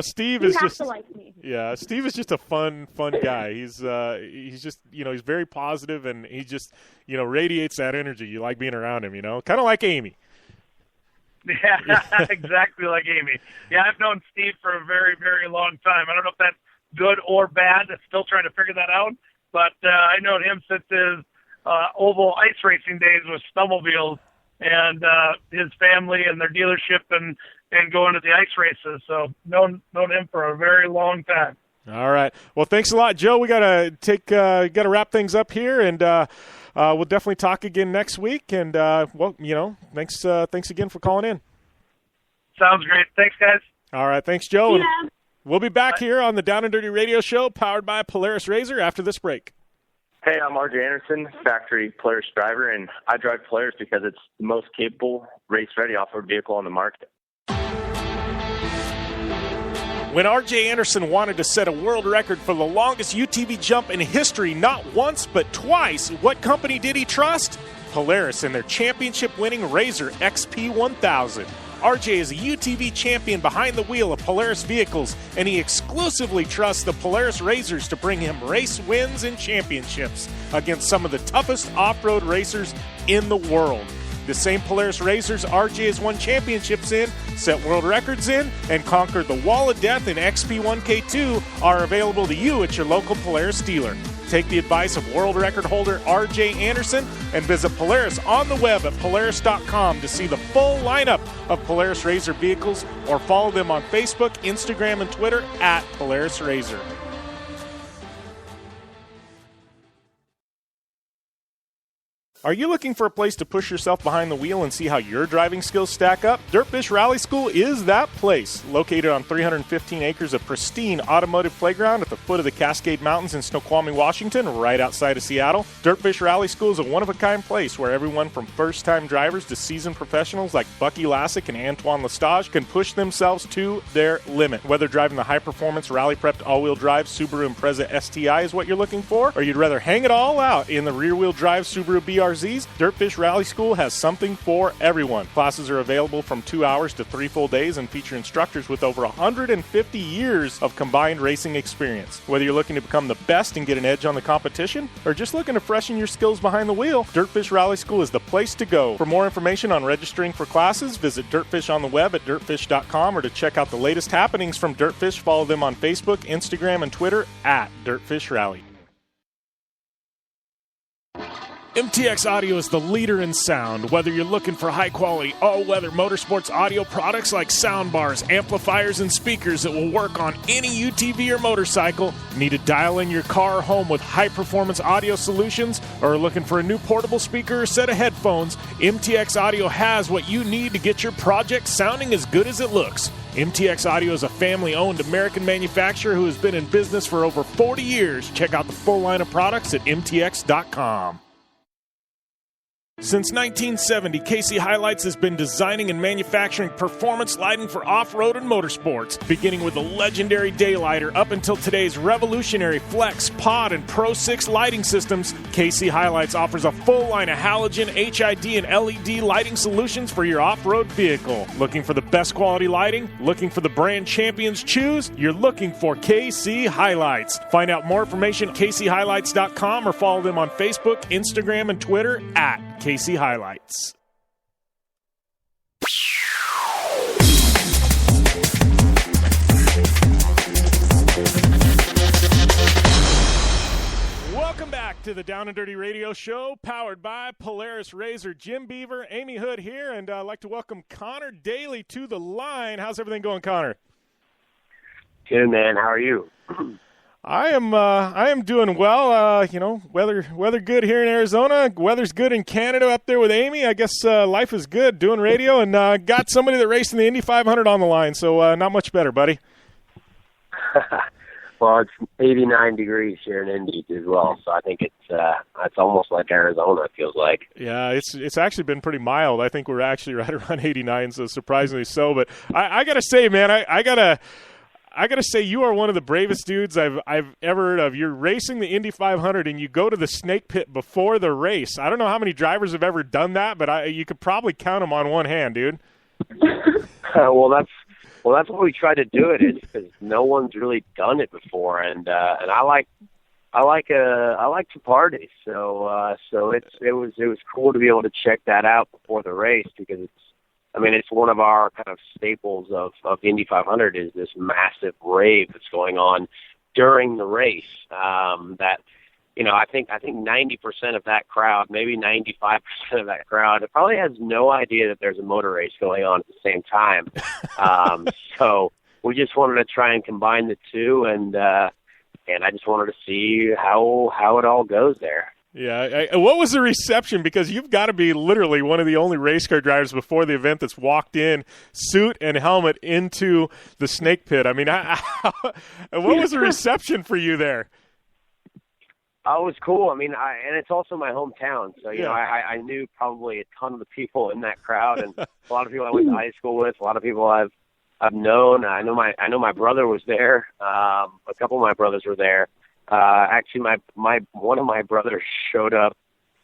Steve is just. Like me. Yeah, Steve is just a fun guy. He's just he's very positive, and he just radiates that energy. You like being around him, kind of like Amy. Yeah, exactly like Amy. Yeah, I've known Steve for a very, very long time. I don't know if that's good or bad. I'm still trying to figure that out. But I've known him since his oval ice racing days with snowmobiles, and his family and their dealership and going to the ice races. So known him for a very long time. All right. Well, thanks a lot, Joe. We gotta wrap things up here, and we'll definitely talk again next week. And thanks again for calling in. Sounds great. Thanks, guys. All right. Thanks, Joe. Yeah. We'll be back here on the Down and Dirty Radio Show, powered by Polaris RZR, after this break. Hey, I'm RJ Anderson, factory Polaris driver, and I drive Polaris because it's the most capable, race-ready off-road vehicle on the market. When R.J. Anderson wanted to set a world record for the longest UTV jump in history, not once but twice, what company did he trust? Polaris and their championship-winning RZR XP1000. R.J. is a UTV champion behind the wheel of Polaris vehicles, and he exclusively trusts the Polaris RZRs to bring him race wins and championships against some of the toughest off-road racers in the world. The same Polaris RZRs RJ has won championships in, set world records in, and conquered the Wall of Death in XP1K2 are available to you at your local Polaris dealer. Take the advice of world record holder RJ Anderson and visit Polaris on the web at Polaris.com to see the full lineup of Polaris RZR vehicles, or follow them on Facebook, Instagram, and Twitter at Polaris RZR. Are you looking for a place to push yourself behind the wheel and see how your driving skills stack up? Dirtfish Rally School is that place. Located on 315 acres of pristine automotive playground at the foot of the Cascade Mountains in Snoqualmie, Washington, right outside of Seattle, Dirtfish Rally School is a one-of-a-kind place where everyone from first-time drivers to seasoned professionals like Bucky Lassick and Antoine Lestage can push themselves to their limit. Whether driving the high-performance, rally-prepped all-wheel drive Subaru Impreza STI is what you're looking for, or you'd rather hang it all out in the rear-wheel drive Subaru BRZs, Dirtfish Rally School has something for everyone. Classes are available from 2 hours to 3 full days and feature instructors with over 150 years of combined racing experience. Whether you're looking to become the best and get an edge on the competition, or just looking to freshen your skills behind the wheel, Dirtfish Rally School is the place to go. For more information on registering for classes, visit Dirtfish on the web at dirtfish.com, or to check out the latest happenings from Dirtfish, follow them on Facebook, Instagram, and Twitter at Dirtfish Rally. MTX Audio is the leader in sound. Whether you're looking for high-quality, all-weather motorsports audio products like soundbars, amplifiers, and speakers that will work on any UTV or motorcycle, need to dial in your car or home with high-performance audio solutions, or are looking for a new portable speaker or set of headphones, MTX Audio has what you need to get your project sounding as good as it looks. MTX Audio is a family-owned American manufacturer who has been in business for over 40 years. Check out the full line of products at mtx.com. Since 1970, KC Highlights has been designing and manufacturing performance lighting for off-road and motorsports, beginning with the legendary Daylighter up until today's revolutionary Flex, Pod, and Pro 6 lighting systems. KC Highlights offers a full line of halogen, HID, and LED lighting solutions for your off-road vehicle. Looking for the best quality lighting? Looking for the brand champions choose? You're looking for KC Highlights. Find out more information at kchighlights.com or follow them on Facebook, Instagram, and Twitter at KC Highlights. Welcome back to the Down and Dirty Radio Show, powered by Polaris RZR. Jim Beaver, Amy Houde here, and I'd like to welcome Conor Daly to the line. How's everything going, Conor? Good, man. How are you? I am doing well. Weather good here in Arizona. Weather's good in Canada up there with Amy. I guess life is good doing radio, and got somebody that raced in the Indy 500 on the line, so not much better, buddy. Well, it's 89 degrees here in Indy as well, so I think it's almost like Arizona, it feels like. Yeah, it's actually been pretty mild. I think we're actually right around 89, so surprisingly so. But I got to say, man, I got to say you are one of the bravest dudes I've ever heard of. You're racing the Indy 500, and you go to the snake pit before the race. I don't know how many drivers have ever done that, but you could probably count them on one hand, dude. Well, that's what we try to do it is because no one's really done it before, and I like to party, so it was cool to be able to check that out before the race because it's one of our kind of staples of Indy 500 is this massive rave that's going on during the race. I think 90% of that crowd, maybe 95% of that crowd, it probably has no idea that there's a motor race going on at the same time. So we just wanted to try and combine the two, and I just wanted to see how it all goes there. Yeah. What was the reception? Because you've got to be literally one of the only race car drivers before the event that's walked in, suit and helmet, into the snake pit. I mean, what was the reception for you there? Oh, it was cool. And it's also my hometown. So, I knew probably a ton of the people in that crowd, and a lot of people I went to high school with, a lot of people I've known. I know my brother was there. A couple of my brothers were there. Actually, one of my brothers showed up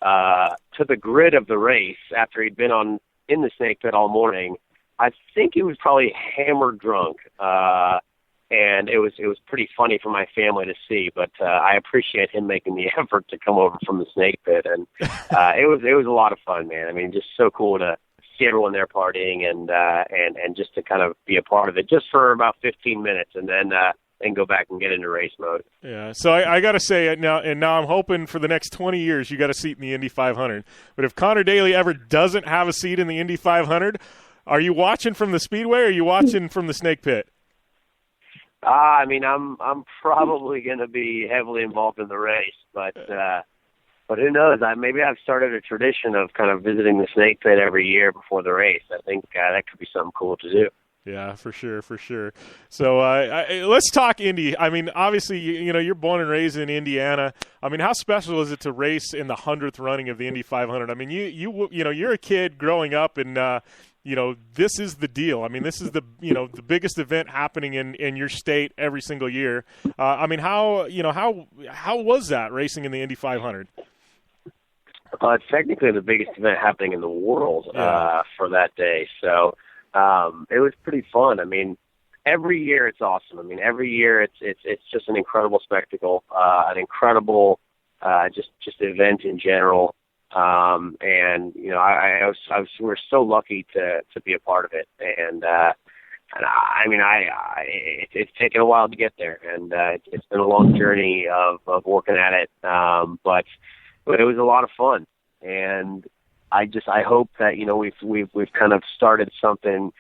to the grid of the race after he'd been in the snake pit all morning. I think he was probably hammered drunk, and it was pretty funny for my family to see. But I appreciate him making the effort to come over from the snake pit, and it was a lot of fun, man. I mean, just so cool to see everyone there partying and just to kind of be a part of it, just for about 15 minutes, and then go back and get into race mode. Yeah, so I got to say, now I'm hoping for the next 20 years you got a seat in the Indy 500. But if Conor Daly ever doesn't have a seat in the Indy 500, are you watching from the Speedway or are you watching from the snake pit? I'm probably going to be heavily involved in the race, but who knows? Maybe I've started a tradition of kind of visiting the snake pit every year before the race. I think that could be something cool to do. Yeah, for sure. So let's talk Indy. I mean, obviously, you're born and raised in Indiana. I mean, how special is it to race in the 100th running of the Indy 500? I mean, you're a kid growing up, and this is the deal. I mean, this is the biggest event happening in your state every single year. How was that racing in the Indy 500? It's technically the biggest event happening in the world for that day. So. It was pretty fun. I mean, every year it's awesome. I mean, every year it's just an incredible spectacle, an incredible just event in general. We're so lucky to be a part of it. It's taken a while to get there, and it's been a long journey of working at it. But it was a lot of fun, and I hope that we've kind of started something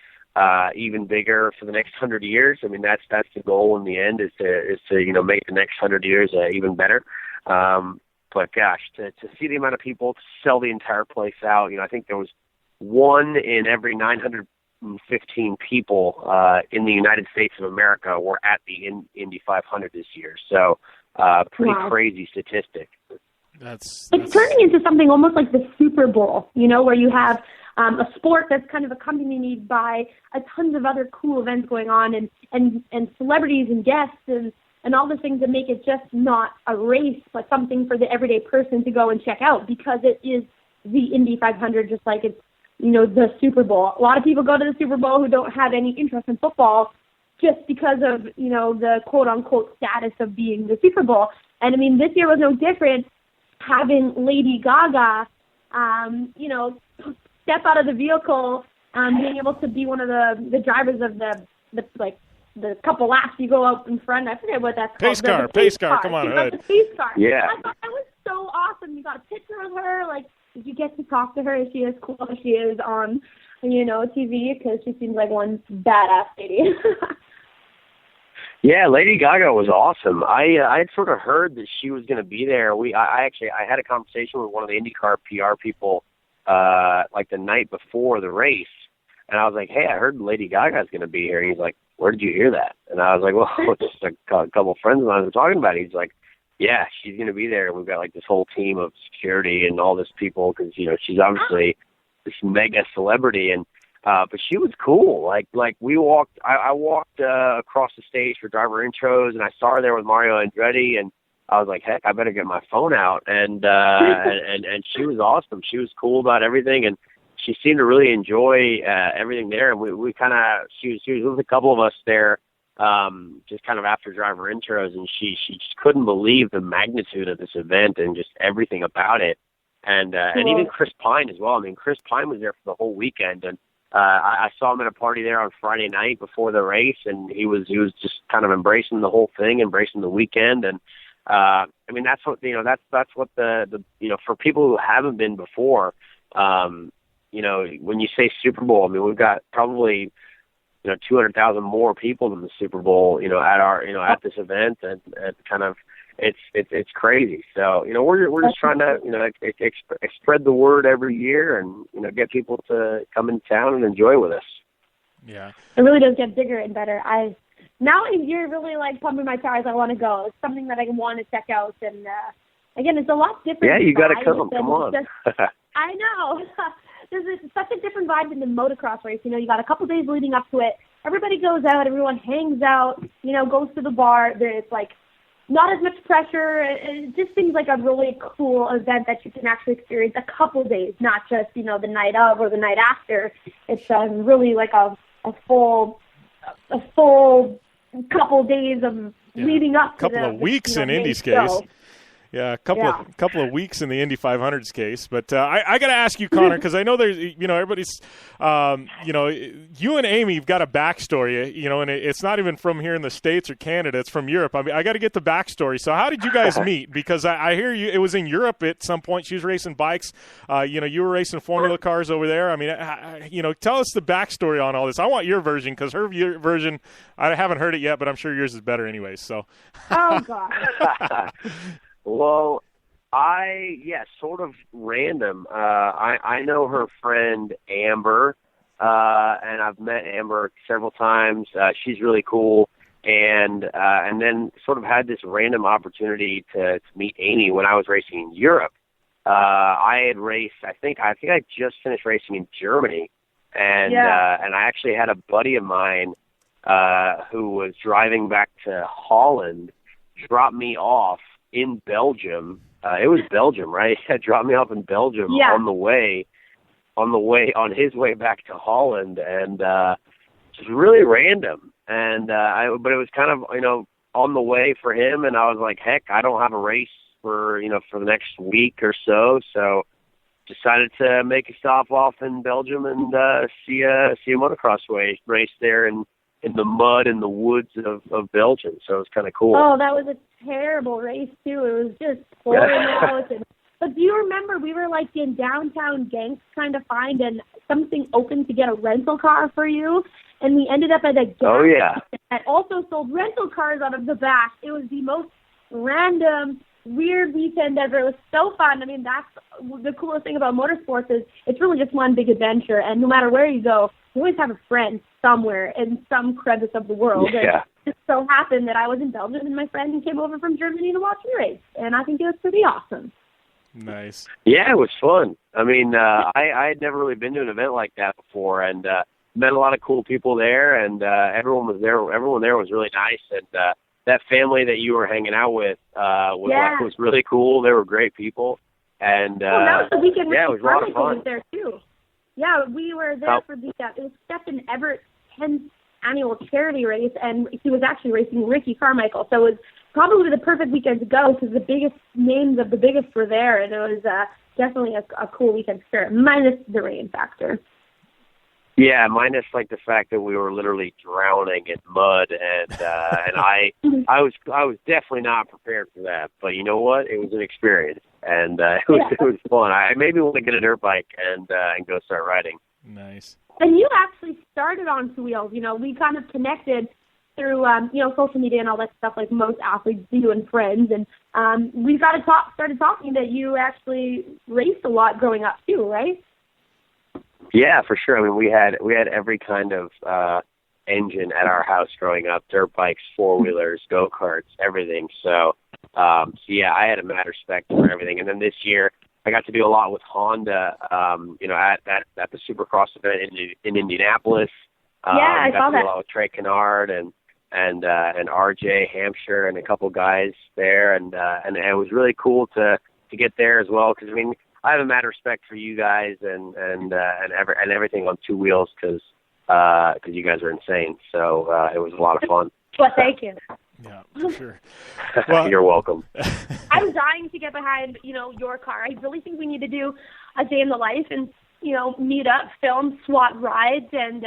even bigger for the next 100 years. I mean, that's the goal in the end is to make the next 100 years even better. But gosh, to see the amount of people, to sell the entire place out. I think there was one in every 915 people in the United States of America were at the Indy 500 this year. So pretty crazy statistic. It's turning into something almost like the Super Bowl, where you have a sport that's kind of accompanied by a tons of other cool events going on and celebrities and guests and all the things that make it just not a race, but something for the everyday person to go and check out, because it is the Indy 500, just like it's, the Super Bowl. A lot of people go to the Super Bowl who don't have any interest in football just because of, the quote-unquote status of being the Super Bowl. And, I mean, this year was no different, having Lady Gaga, step out of the vehicle, being able to be one of the drivers of the couple laps you go out in front. I forget what that's called. Pace car. Come on, Houde. The pace car. Yeah. I thought that was so awesome. You got a picture of her. Did you get to talk to her? Is she as cool as she is on, TV? Because she seems like one badass lady. Yeah, Lady Gaga was awesome. I had sort of heard that she was going to be there. I had a conversation with one of the IndyCar PR people the night before the race, and I was like, hey, I heard Lady Gaga's going to be here. And he's like, where did you hear that? And I was like, well, just a couple of friends of mine were talking about it. He's like, yeah, she's going to be there. We've got this whole team of security and all this people because, she's obviously this mega celebrity. And but she was cool. We walked, I walked across the stage for driver intros, and I saw her there with Mario Andretti, and I was like, heck, I better get my phone out. And and she was awesome. She was cool about everything, and she seemed to really enjoy everything there. And we kind of, she was with a couple of us there, just kind of after driver intros, and she just couldn't believe the magnitude of this event and just everything about it. And even Chris Pine as well. I mean, Chris Pine was there for the whole weekend, and I saw him at a party there on Friday night before the race, and he was just kind of embracing the whole thing, embracing the weekend. And I mean, that's what that's what the for people who haven't been before, when you say Super Bowl, I mean, we've got probably 200,000 more people than the Super Bowl, at our at this event, and kind of it's crazy. So we're just trying to spread the word every year, and get people to come in town and enjoy with us. Yeah, it really does get bigger and better. Now you're really pumping my tires. I want to go. It's something that I want to check out, and again, it's a lot different. Yeah, you got to come. Come on. I know. There's such a different vibe in the motocross race. You got a couple days leading up to it. Everybody goes out. Everyone hangs out. Goes to the bar. It's not as much pressure. It just seems like a really cool event that you can actually experience a couple days, not just the night of or the night after. It's really a full couple days of leading up to couple of weeks in Indy's case. Yeah, a couple of weeks in the Indy 500's case. But I got to ask you, Conor, because I know there's, everybody's, you and Amy have got a backstory, and it's not even from here in the States or Canada. It's from Europe. I mean, I got to get the backstory. So how did you guys meet? Because I hear it was in Europe at some point. She was racing bikes. You were racing Formula cars over there. I mean, tell us the backstory on all this. I want your version, because her version, I haven't heard it yet, but I'm sure yours is better anyways. So. Oh, God. Well, sort of random. I know her friend Amber, and I've met Amber several times. She's really cool, and then sort of had this random opportunity to meet Amy when I was racing in Europe. I had raced. I think I just finished racing in Germany, and I actually had a buddy of mine who was driving back to Holland, drop me off in Belgium. It was Belgium, right? He dropped me off in Belgium on his way back to Holland, and just really random. And but it was kind of on the way for him, and I was like, heck, I don't have a race for the next week or so, decided to make a stop off in Belgium and see a motocross race there in the mud and the woods of Belgium. So it was kind of cool. Oh, that was a terrible race too. It was just pouring out. But do you remember we were in downtown Genk trying to find something open to get a rental car for you, and we ended up at a gas station that also sold rental cars out of the back. It was the most random, weird weekend ever. It was so fun. I mean, that's the coolest thing about motorsports is it's really just one big adventure, and no matter where you go, you always have a friend somewhere in some crevice of the world. Yeah. And it so happened that I was in Belgium, and my friend came over from Germany to watch me race, and I think it was pretty awesome. Nice. Yeah, it was fun. I mean, I had never really been to an event like that before, and met a lot of cool people there, and everyone was there. Everyone there was really nice, and that family that you were hanging out with was really cool. They were great people, and that was the weekend. Yeah, it was a lot of fun. Was there too. Yeah, we were there for the it was Stephen Everett's 10th annual charity race, and he was actually racing Ricky Carmichael. So it was probably the perfect weekend to go because the biggest names of the biggest were there, and it was definitely a cool weekend spirit, minus the rain factor. Yeah, minus like the fact that we were literally drowning in mud, and I was definitely not prepared for that. But you know what? It was an experience, and it was fun. I maybe want to get a dirt bike and go start riding. Nice. And you actually started on two wheels. You know, we kind of connected through social media and all that stuff, like most athletes do, and friends. And we started talking that you actually raced a lot growing up too, right? Yeah, for sure. I mean, we had every kind of engine at our house growing up: dirt bikes, four-wheelers, go-karts, everything. So yeah, I had a mad respect for everything. And then this year, I got to do a lot with Honda. At the Supercross event in Indianapolis. I saw that. Got to do a lot with Trey Kennard and RJ Hampshire and a couple guys there, and it was really cool to get there as well, because I mean, I have a mad respect for you guys and everything on two wheels because you guys are insane. So it was a lot of fun. Well, thank you. Yeah, for sure. Well, you're welcome. I'm dying to get behind, your car. I really think we need to do a day in the life and, meet up, film, SWAT rides, and,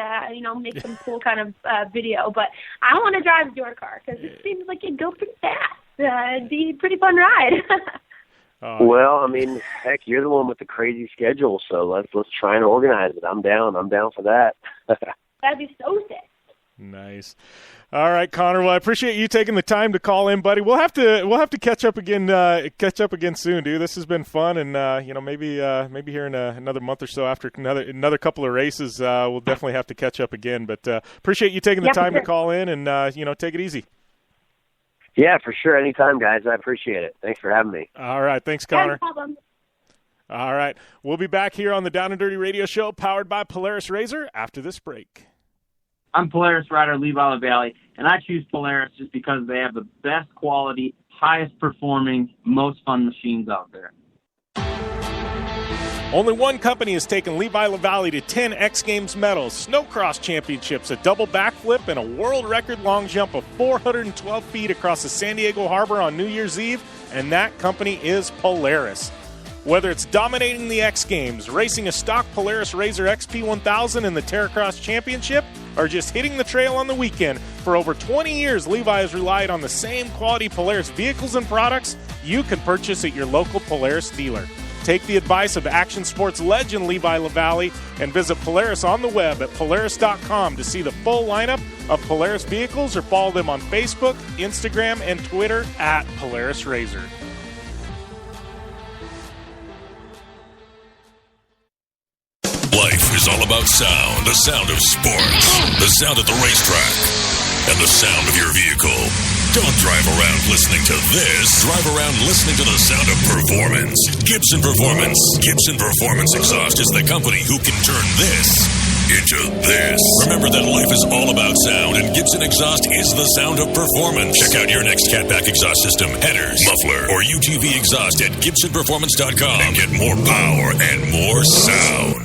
make some cool kind of video. But I want to drive your car because it seems like it'd go pretty fast. It'd be a pretty fun ride. Well, I mean, heck, you're the one with the crazy schedule, so let's try and organize it. I'm down for that. That'd be so sick. Nice. All right, Conor. Well, I appreciate you taking the time to call in, buddy. We'll have to catch up again soon, dude. This has been fun, and maybe here in another month or so after another couple of races, we'll definitely have to catch up again. But appreciate you taking the time to call in, and take it easy. Yeah, for sure. Anytime, guys. I appreciate it. Thanks for having me. All right. Thanks, Conor. No problem. All right. We'll be back here on the Down and Dirty Radio Show, powered by Polaris RZR, after this break. I'm Polaris rider Levi LaValle, and I choose Polaris just because they have the best quality, highest performing, most fun machines out there. Only one company has taken Levi LaValle to 10 X Games medals, snowcross championships, a double backflip, and a world record long jump of 412 feet across the San Diego Harbor on New Year's Eve, and that company is Polaris. Whether it's dominating the X Games, racing a stock Polaris RZR XP1000 in the Terracross Championship, or just hitting the trail on the weekend, for over 20 years, Levi has relied on the same quality Polaris vehicles and products you can purchase at your local Polaris dealer. Take the advice of action sports legend Levi LaValle and visit Polaris on the web at Polaris.com to see the full lineup of Polaris vehicles, or follow them on Facebook, Instagram, and Twitter at Polaris RZR. Life is all about sound, the sound of sports, the sound at the racetrack, and the sound of your vehicle. Don't drive around listening to this. Drive around listening to the sound of performance. Gibson Performance. Gibson Performance Exhaust is the company who can turn this into this. Remember that life is all about sound, and Gibson Exhaust is the sound of performance. Check out your next catback exhaust system, headers, muffler, or UTV exhaust at GibsonPerformance.com and get more power and more sound.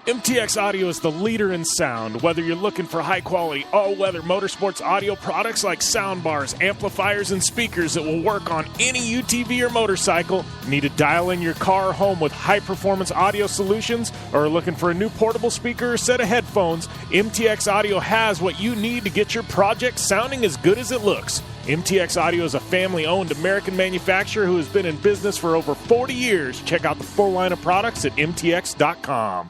MTX Audio is the leader in sound. Whether you're looking for high-quality, all-weather motorsports audio products like soundbars, amplifiers, and speakers that will work on any UTV or motorcycle, need to dial in your car or home with high-performance audio solutions, or are looking for a new portable speaker or set of headphones, MTX Audio has what you need to get your project sounding as good as it looks. MTX Audio is a family-owned American manufacturer who has been in business for over 40 years. Check out the full line of products at MTX.com.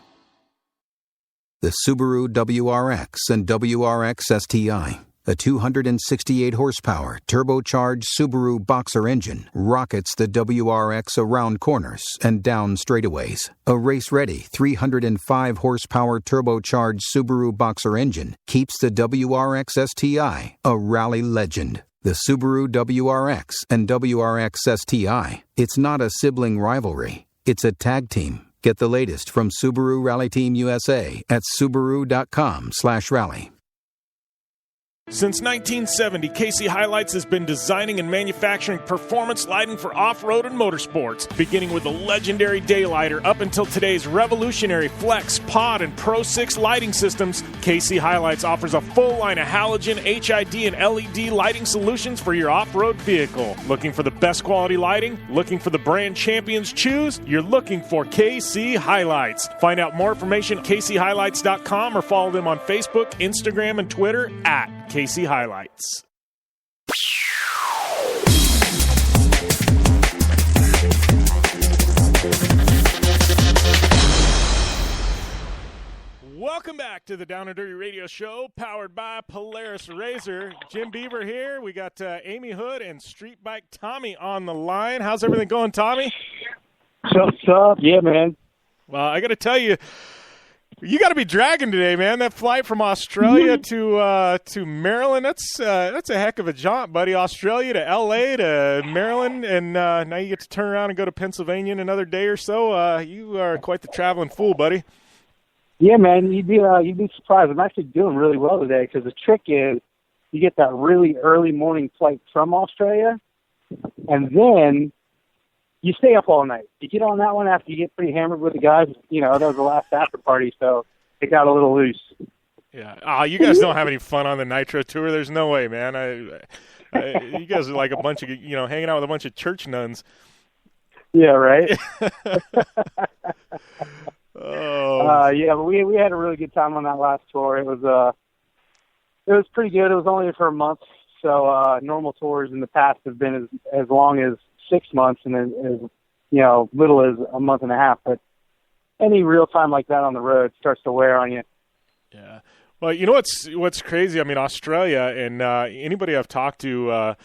The Subaru WRX and WRX STI, a 268-horsepower, turbocharged Subaru Boxer engine, rockets the WRX around corners and down straightaways. A race-ready 305-horsepower turbocharged Subaru Boxer engine keeps the WRX STI a rally legend. The Subaru WRX and WRX STI. It's not a sibling rivalry. It's a tag team. Get the latest from Subaru Rally Team USA at Subaru.com/rally. Since 1970, KC Highlights has been designing and manufacturing performance lighting for off-road and motorsports, beginning with the legendary Daylighter up until today's revolutionary Flex, Pod, and Pro 6 lighting systems. KC Highlights offers a full line of halogen, HID, and LED lighting solutions for your off-road vehicle. Looking for the best quality lighting? Looking for the brand champions choose? You're looking for KC Highlights. Find out more information at kchighlights.com or follow them on Facebook, Instagram, and Twitter at KC Highlights. Welcome back to the Down and Dirty Radio Show, powered by Polaris RZR. Jim Beaver here. We got Amy Houde and Street Bike Tommy on the line. How's everything going, Tommy? What's up? Yeah, man. Well, I got to tell you, you got to be dragging today, man. That flight from Australia to Maryland, that's a heck of a jaunt, buddy. Australia to L.A. to Maryland, and now you get to turn around and go to Pennsylvania in another day or so. You are quite the traveling fool, buddy. Yeah, man. You'd be surprised. I'm actually doing really well today because the trick is you get that really early morning flight from Australia, and then you stay up all night. You get on that one after you get pretty hammered with the guys. You know, that was the last after party, so it got a little loose. Yeah. You guys don't have any fun on the Nitro Tour? There's no way, man. You guys are like a bunch of, hanging out with a bunch of church nuns. Yeah, right? Yeah, but we had a really good time on that last tour. It was pretty good. It was only for a month, so normal tours in the past have been as long as 6 months and as little as a month and a half. But any real time like that on the road starts to wear on you. Yeah. Well, you know what's crazy? I mean, Australia, and anybody I've talked to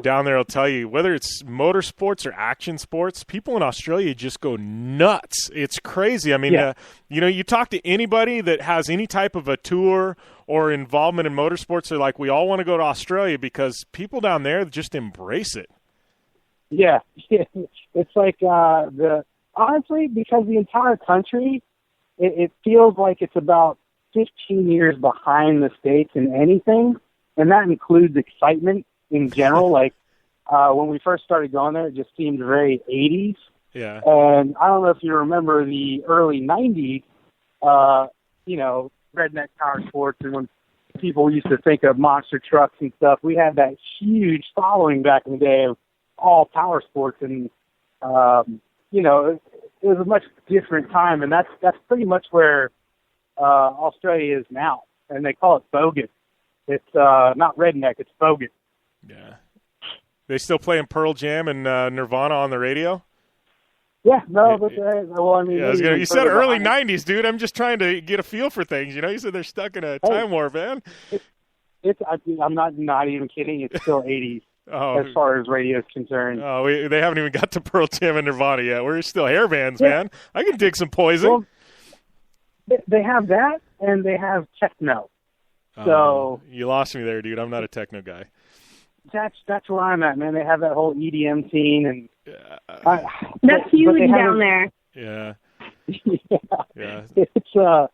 down there will tell you, whether it's motorsports or action sports, people in Australia just go nuts. It's crazy. I mean, you talk to anybody that has any type of a tour or involvement in motorsports, they're like, we all want to go to Australia because people down there just embrace it. Yeah. It's like honestly, because the entire country, it feels like it's about 15 years behind the States in anything, and that includes excitement in general. Like when we first started going there, it just seemed very 80s. Yeah. And I don't know if you remember the early 90s, redneck power sports, and when people used to think of monster trucks and stuff, we had that huge following back in the day of all power sports, and it was a much different time, and that's pretty much where Australia is now, and they call it bogan. It's not redneck, it's bogan. Yeah. They still playing Pearl Jam and Nirvana on the radio? Yeah, no, but you said early 90s, dude. I'm just trying to get a feel for things. You said they're stuck in a time warp, man. I'm not even kidding. It's still 80s. As far as radio is concerned. They haven't even got to Pearl Jam and Nirvana yet. We're still hair bands, man. I can dig some Poison. Well, they have that, and they have techno. So you lost me there, dude. I'm not a techno guy. That's where I'm at, man. They have that whole EDM scene, and that's huge down there. Yeah. Yeah. It's I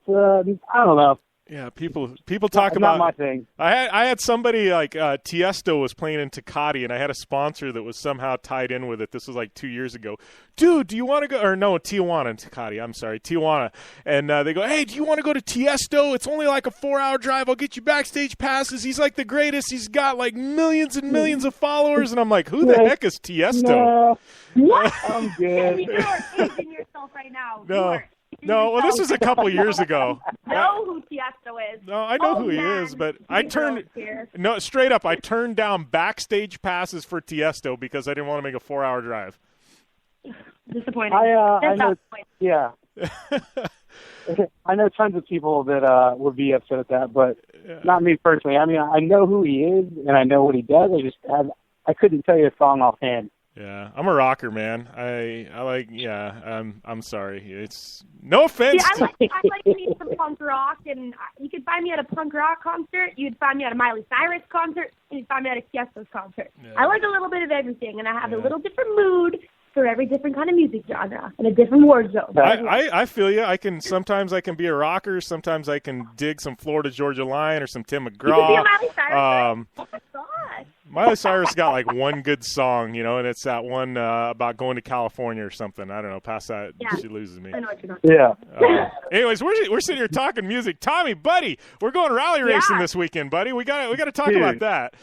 don't know. Yeah, people talk about. Not my thing. I had somebody like Tiesto was playing in Tecate, and I had a sponsor that was somehow tied in with it. This was like 2 years ago. Dude, do you want to go? Or no, Tijuana and Tecate. I'm sorry, Tijuana. And they go, hey, do you want to go to Tiesto? It's only like a 4-hour drive. I'll get you backstage passes. He's like the greatest. He's got like millions and millions of followers. And I'm like, who the heck is Tiesto? What? I'm good. You are teasing yourself right now. No, well, this was a couple years ago. Know who Tiesto is. No, I know who he is, but I turned down backstage passes for Tiesto because I didn't want to make a 4-hour drive. Disappointing. I know, yeah. I know tons of people that would be upset at that, but not me personally. I mean, I know who he is and I know what he does. I couldn't tell you a song offhand. Yeah, I'm a rocker, man. I like. Yeah, I'm sorry. It's no offense. See, I like to need some punk rock, and you could find me at a punk rock concert. You'd find me at a Miley Cyrus concert, and you'd find me at a Tiesto's concert. Yeah. I like a little bit of everything, and I have a little different mood for every different kind of music genre and a different wardrobe. I feel you. Sometimes I can be a rocker. Sometimes I can dig some Florida Georgia Line or some Tim McGraw. You could be a Miley Cyrus. Oh my gosh. Miley Cyrus got like one good song, and it's that one about going to California or something. I don't know. Past that, she loses me. I know what you're talking Yeah. Anyways, we're sitting here talking music. Tommy, buddy, we're going rally racing this weekend, buddy. We got to talk about that.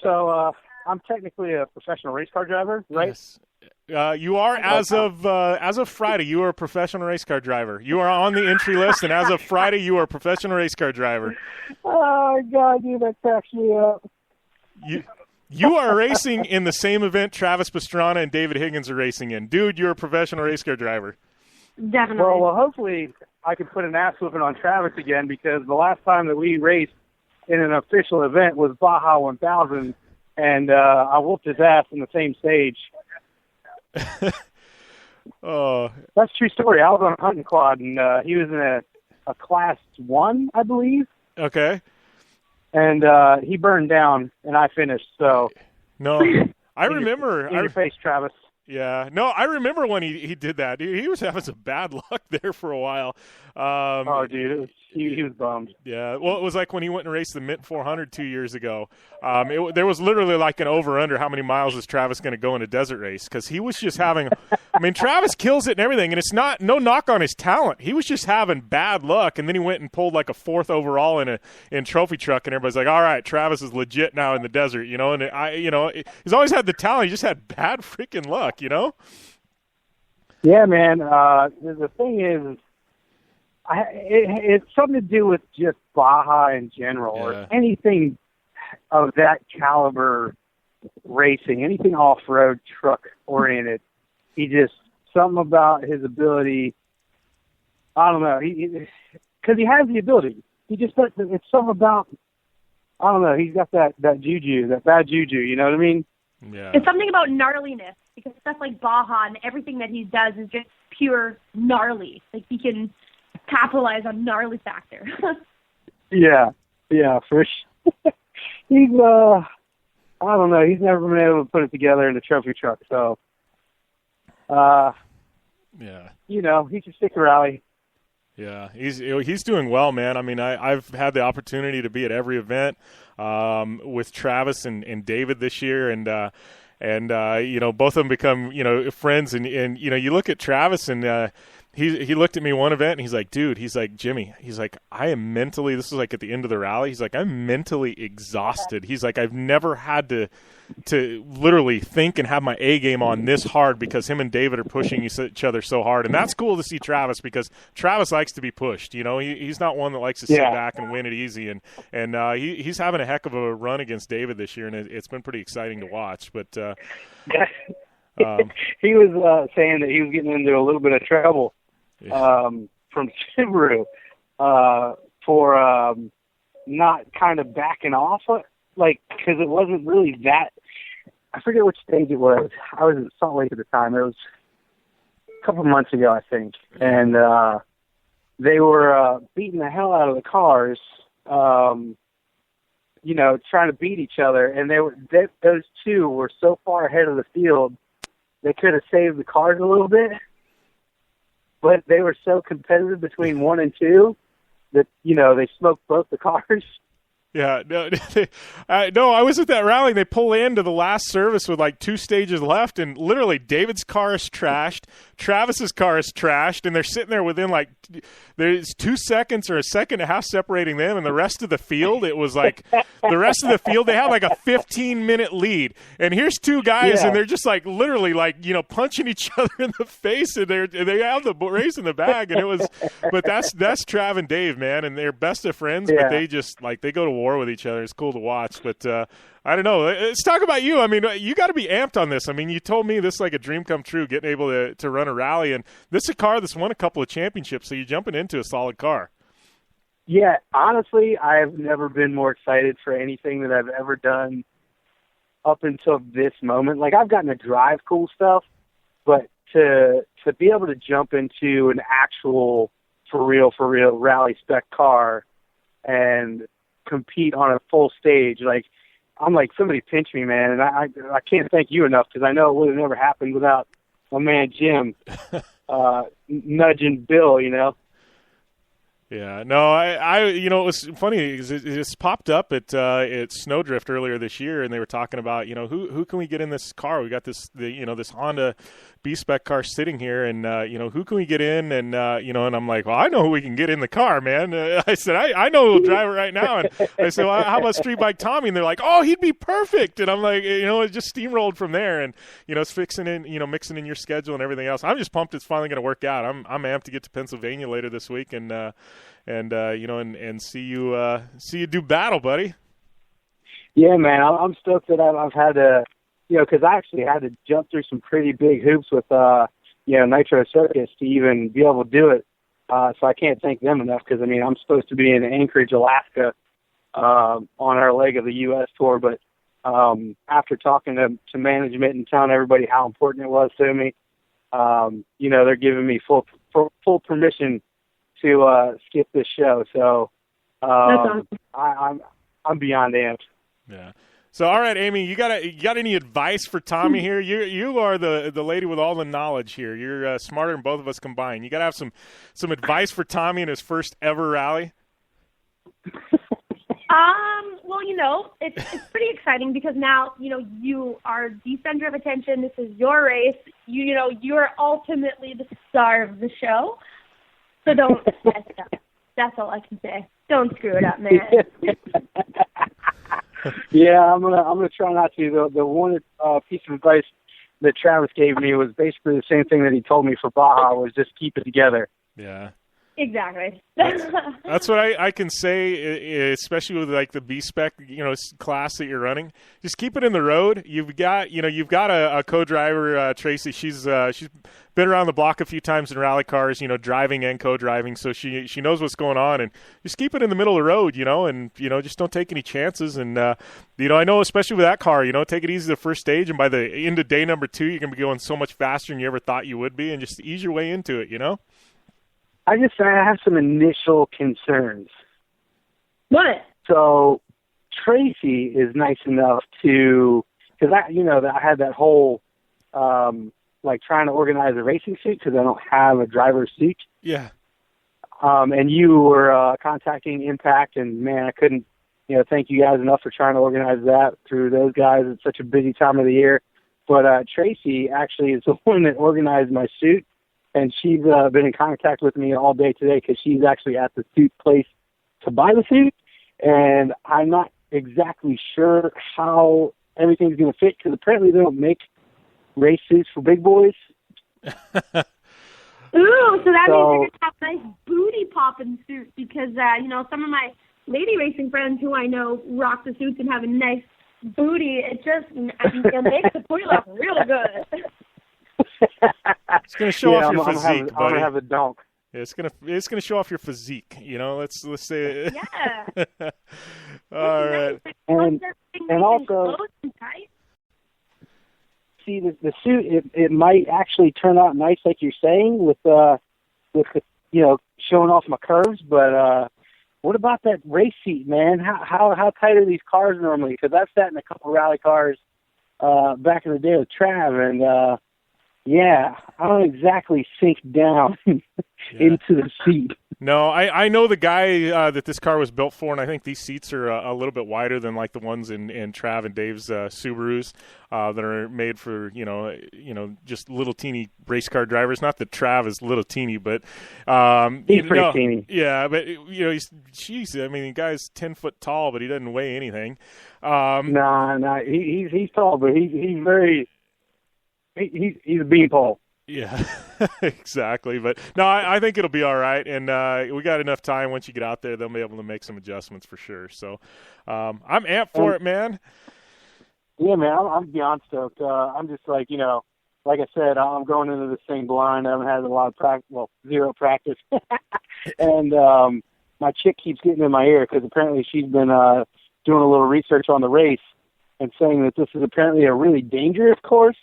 So I'm technically a professional race car driver, right? Yes. You are as of Friday. You are a professional race car driver. You are on the entry list, and as of Friday, you are a professional race car driver. Oh God, dude, that cracks me up. You are racing in the same event Travis Pastrana and David Higgins are racing in. Dude, you're a professional race car driver. Definitely. Well, hopefully I can put an ass whooping on Travis again, because the last time that we raced in an official event was Baja 1000, and I whooped his ass in the same stage. Oh, that's a true story. I was on a hunting quad, and he was in a class 1, I believe. Okay. And he burned down, and I finished. So no, I remember. In your face, Travis. Yeah, no, I remember when he did that. He was having some bad luck there for a while. Oh, dude, he was bummed. Yeah, well, it was like when he went and raced the Mint 400 2 years ago. There was literally like an over-under how many miles is Travis going to go in a desert race, because he was just having – I mean, Travis kills it and everything, and it's no knock on his talent. He was just having bad luck, and then he went and pulled like a 4th overall in trophy truck, and everybody's like, all right, Travis is legit now in the desert, and he's always had the talent. He just had bad freaking luck, Yeah, man. The thing is, it's something to do with just Baja in general, or anything of that caliber racing, anything off-road truck oriented. He just, something about his ability, I don't know, because he has the ability. He just, it's something about, I don't know, he's got that juju, that bad juju, you know what I mean? Yeah. It's something about gnarliness, because stuff like Baja and everything that he does is just pure gnarly. Like, he can capitalize on gnarly factor. Yeah, for sure. He's, I don't know, he's never been able to put it together in a trophy truck, so, yeah. He should stick to rally. Yeah, he's doing well, man. I mean, I've had the opportunity to be at every event with Travis and David this year, and both of them become friends, and you look at Travis, and he looked at me one event, and he's like, dude, he's like, Jimmy, he's like, I am mentally, this was like at the end of the rally, he's like, I'm mentally exhausted. He's like, I've never had to literally think and have my A game on this hard, because him and David are pushing each other so hard. And that's cool to see Travis, because Travis likes to be pushed. He's not one that likes to sit back and win it easy. And he's having a heck of a run against David this year, and it's been pretty exciting to watch. But he was saying that he was getting into a little bit of trouble from Subaru for not kind of backing off, because it wasn't really that. I forget which stage it was. I was in Salt Lake at the time. It was a couple of months ago, I think, and they were beating the hell out of the cars, trying to beat each other. And those two were so far ahead of the field, they could have saved the cars a little bit, but they were so competitive between 1 and 2 that they smoked both the cars. Yeah, no, I was at that rally, and they pull into the last service with like 2 stages left, and literally David's car is trashed, Travis's car is trashed, and they're sitting there within there's 2 seconds or a second and a half separating them, and the rest of the field, it was like, the rest of the field, they had like a 15-minute lead, and here's 2 guys, and they're just like literally punching each other in the face, and they have the race in the bag, and it was, but that's Trav and Dave, man, and they're best of friends, but they just they go to war with each other. It's cool to watch, but I don't know. Let's talk about you. I mean, you got to be amped on this. I mean, you told me this is like a dream come true, getting able to run a rally, and this is a car that's won a couple of championships, so you're jumping into a solid car. Yeah, honestly, I've never been more excited for anything that I've ever done up until this moment. Like, I've gotten to drive cool stuff, but to be able to jump into an actual for real rally spec car and compete on a full stage, like, I'm like, somebody pinch me, man. And I can't thank you enough, because I know it would have never happened without my man Jim nudging Bill, you know. Yeah, no, I it was funny because it just popped up at Snowdrift earlier this year, and they were talking about, who can we get in this car? We got this Honda B-Spec car sitting here, and who can we get in? And and I'm like, well, I know who we can get in the car, man. I said, I know who'll drive it right now. And I said, well, how about Street Bike Tommy? And they're like, oh, he'd be perfect. And I'm like, it just steamrolled from there, and it's fixing in, mixing in your schedule and everything else. I'm just pumped it's finally going to work out. I'm amped to get to Pennsylvania later this week and see you do battle, buddy. Yeah, man, I'm stoked that I've had to, because I actually had to jump through some pretty big hoops with, Nitro Circus to even be able to do it. So I can't thank them enough, because, I'm supposed to be in Anchorage, Alaska, on our leg of the U.S. tour. But after talking to management and telling everybody how important it was to me, they're giving me full permission to skip this show. So I'm beyond amped. Yeah. So, all right, Amy, you got any advice for Tommy here? You are the lady with all the knowledge here. You're smarter than both of us combined. You got to have some advice for Tommy in his first ever rally. Well, it's pretty exciting, because now, you are the center of attention. This is your race. You're ultimately the star of the show. So don't mess it up. That's all I can say. Don't screw it up, man. Yeah, I'm gonna try not to. The one piece of advice that Travis gave me was basically the same thing that he told me for Baja, was just keep it together. Yeah. Exactly. That's what I can say, especially with like the B-Spec, class that you're running. Just keep it in the road. You've got a co-driver, Tracy. She's been around the block a few times in rally cars, driving and co-driving, so she knows what's going on. And just keep it in the middle of the road, and just don't take any chances. And I know especially with that car, take it easy the first stage, and by the end of day number 2, you're gonna be going so much faster than you ever thought you would be, and just ease your way into it. I have some initial concerns. What? So Tracy is nice enough to, because I had that whole trying to organize a racing suit, because I don't have a driver's seat. Yeah. And you were contacting Impact, and man, I couldn't thank you guys enough for trying to organize that through those guys. It's such a busy time of the year. But Tracy actually is the one that organized my suit. And she's been in contact with me all day today, because she's actually at the suit place to buy the suit. And I'm not exactly sure how everything's going to fit, because apparently they don't make race suits for big boys. Ooh, so that means you're going to have a nice booty popping suit, because, some of my lady racing friends who I know rock the suits and have a nice booty. It makes the booty look really good. It's going to show off your physique, buddy. I'm going to have a donk. Yeah, it's going to show off your physique. Let's say it. Yeah. All right. And also, see, the suit, it might actually turn out nice, like you're saying, with showing off my curves. But what about that race seat, man? How tight are these cars normally? Because I've sat in a couple rally cars back in the day with Trav, and yeah, I don't exactly sink down into the seat. No, I know the guy that this car was built for, and I think these seats are a little bit wider than like the ones in Trav and Dave's Subarus that are made for just little teeny race car drivers. Not that Trav is little teeny, but he's pretty teeny. Yeah, but the guy's 10 foot tall, but he doesn't weigh anything. He's tall, but he's very. He's a beanpole. Yeah, exactly. But no, I think it'll be all right, and we got enough time. Once you get out there, they'll be able to make some adjustments for sure. So I'm amped for it, man. Yeah, man, I'm beyond stoked. I'm just like I said, I'm going into this thing blind. I haven't had a lot of practice, zero practice, and my chick keeps getting in my ear, because apparently she's been doing a little research on the race. and saying that this is apparently a really dangerous course.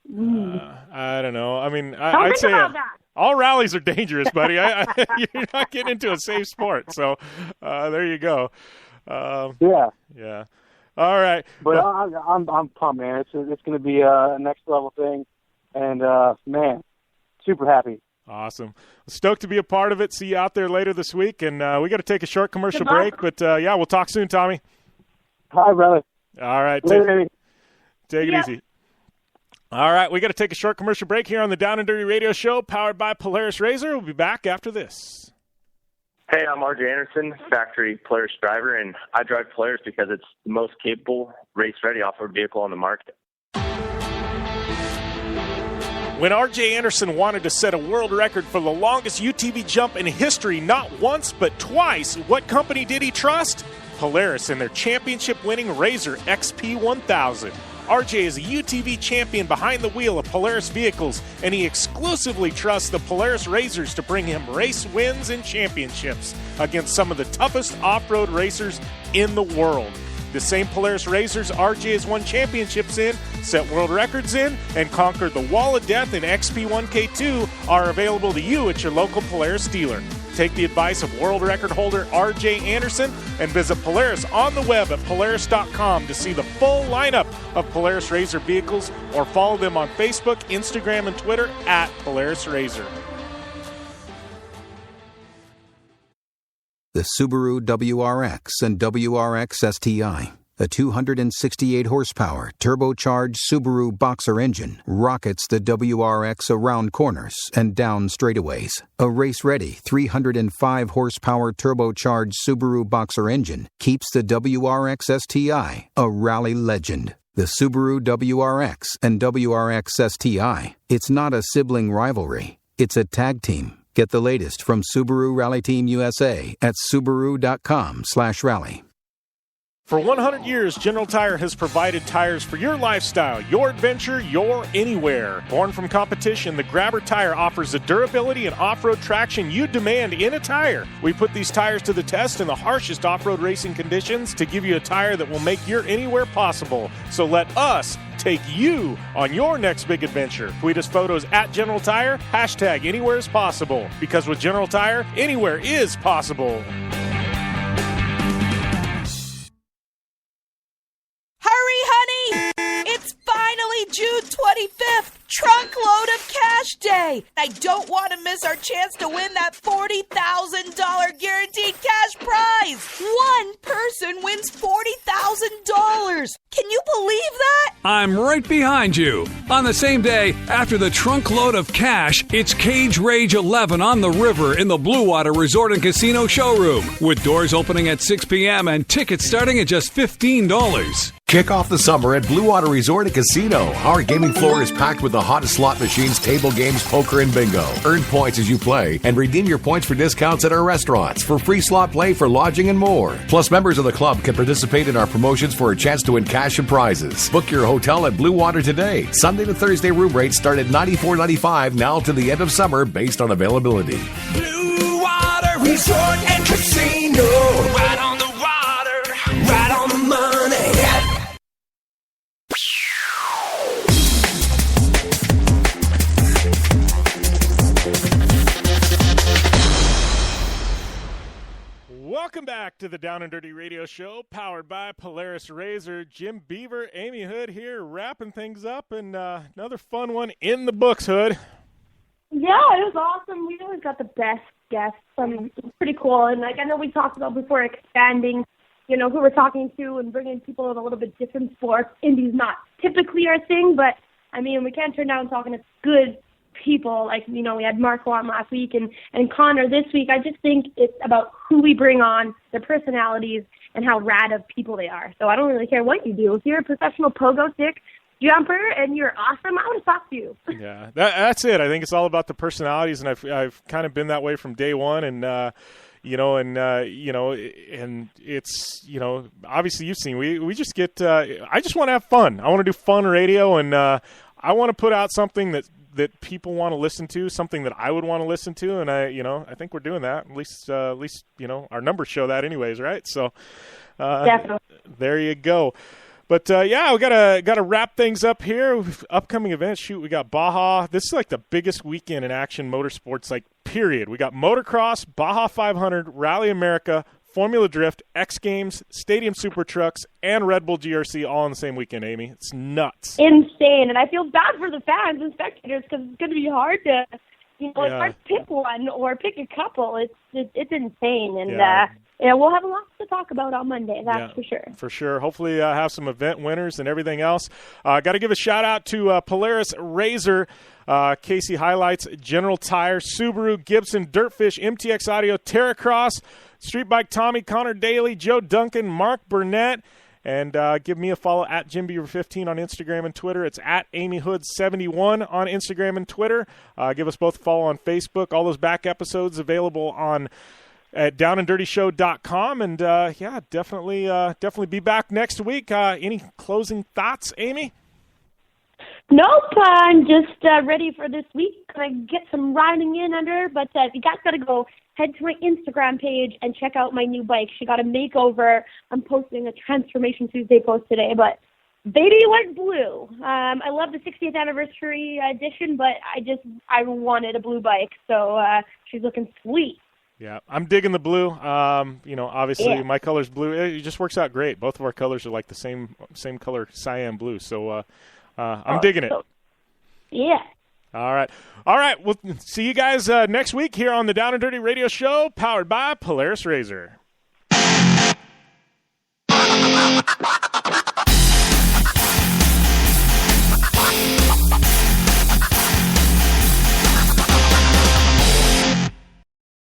I don't know. I mean, I'd I'd say about that. all rallies are dangerous, buddy. You're not getting into a safe sport. So there you go. Yeah. All right. But I'm pumped, man. It's going to be a next level thing, and man, super happy. Awesome. Stoked to be a part of it. See you out there later this week, and we got to take a short commercial break. But yeah, we'll talk soon, Tommy. Hi, brother. All right. Later, take it easy. All right, we got to take a short commercial break here on the Down and Dirty Radio Show, powered by Polaris RZR. We'll be back after this. Hey, I'm RJ Anderson, factory Polaris driver, and I drive Polaris because it's the most capable, race-ready off-road vehicle on the market. When R.J. Anderson wanted to set a world record for the longest UTV jump in history, not once but twice, what company did he trust? Polaris and their championship-winning RZR XP 1000. RJ is a UTV champion behind the wheel of Polaris vehicles, and he exclusively trusts the Polaris RZRs to bring him race wins and championships against some of the toughest off-road racers in the world. The same Polaris RZRs RJ has won championships in, set world records in, and conquered the Wall of Death in XP1K2 are available to you at your local Polaris dealer. Take the advice of world record holder R.J. Anderson and visit Polaris on the web at Polaris.com to see the full lineup of Polaris RZR vehicles, or follow them on Facebook, Instagram, and Twitter at Polaris RZR. The Subaru WRX and WRX STI. A 268 horsepower turbocharged Subaru Boxer engine rockets the WRX around corners and down straightaways. A race-ready 305 horsepower turbocharged Subaru Boxer engine keeps the WRX STI a rally legend. The Subaru WRX and WRX STI. It's not a sibling rivalry. It's a tag team. Get the latest from Subaru Rally Team USA at Subaru.com/rally. For 100 years, General Tire has provided tires for your lifestyle, your adventure, your anywhere. Born from competition, the Grabber tire offers the durability and off-road traction you demand in a tire. We put these tires to the test in the harshest off-road racing conditions to give you a tire that will make your anywhere possible. So let us take you on your next big adventure. Tweet us photos at General Tire, hashtag anywhere is possible. Because with General Tire, anywhere is possible. It's finally June 25th, trunk load of cash day. I don't want to miss our chance to win that $40,000 guaranteed cash prize. One person wins $40,000. Can you believe that? I'm right behind you. On the same day, after the trunk load of cash, it's Cage Rage 11 on the river in the Blue Water Resort and Casino showroom, with doors opening at 6 p.m. and tickets starting at just $15. Kick off the summer at Blue Water Resort and Casino. Our gaming floor is packed with the hottest slot machines, table games, poker, and bingo. Earn points as you play and redeem your points for discounts at our restaurants, for free slot play, for lodging, and more. Plus, members of the club can participate in our promotions for a chance to win cash and prizes. Book your hotel at Blue Water today. Sunday to Thursday room rates start at $94.95 now to the end of summer based on availability. Blue Water Resort and Casino. Right on the water, right on the money. Welcome back to the Down and Dirty Radio Show, powered by Polaris RZR. Jim Beaver, Amy Houde here, wrapping things up, and another fun one in the books, Houde. Yeah, it was awesome. We always got the best guests. It was pretty cool. And I know we talked about before expanding, who we're talking to and bringing people in a little bit different sports. Indy's not typically our thing, but, we can't turn down talking to good people. We had Marco on last week and Conor this week. I just think it's about who we bring on, their personalities, and how rad of people they are. So I don't really care what you do. If you're a professional pogo stick jumper and you're awesome, I want to talk to you. Yeah, that's it. I think it's all about the personalities, and I've kind of been that way from day one, and and it's, obviously you've seen, we just get, I just want to have fun. I want to do fun radio, and I want to put out something that people want to listen to, something that I would want to listen to, and I think we're doing that. At least our numbers show that anyways, right? So definitely. There you go. But yeah, we gotta wrap things up here. Upcoming events. Shoot, we got Baja. This is like the biggest weekend in action motorsports, like period. We got motocross, Baja 500, Rally America, Formula Drift, X Games, Stadium Super Trucks, and Red Bull GRC all on the same weekend, Amy. It's nuts. Insane. And I feel bad for the fans and spectators because it's going to be hard to, it's hard to pick one or pick a couple. It's insane. And we'll have a lot to talk about on Monday, that's for sure. For sure. Hopefully have some event winners and everything else. Got to give a shout-out to Polaris RZR, Casey Highlights, General Tire, Subaru, Gibson, Dirtfish, MTX Audio, Terracross, Street Bike Tommy, Conor Daly, Joe Duncan, Marc Burnett, and give me a follow at JimBeaver15 on Instagram and Twitter. It's at AmyHood71 on Instagram and Twitter. Give us both a follow on Facebook. All those back episodes available on at downanddirtyshow.com. And, definitely be back next week. Any closing thoughts, Amy? Nope, I'm just ready for this week. Gonna get some riding in under, but you guys gotta go head to my Instagram page and check out my new bike. She got a makeover. I'm posting a Transformation Tuesday post today, but baby went blue. I love the 60th anniversary edition, but I wanted a blue bike, so she's looking sweet. Yeah, I'm digging the blue. Obviously my color's blue. It just works out great. Both of our colors are like the same color, cyan blue. So I'm digging it. Yeah. All right. We'll see you guys next week here on the Down and Dirty Radio Show, powered by Polaris RZR.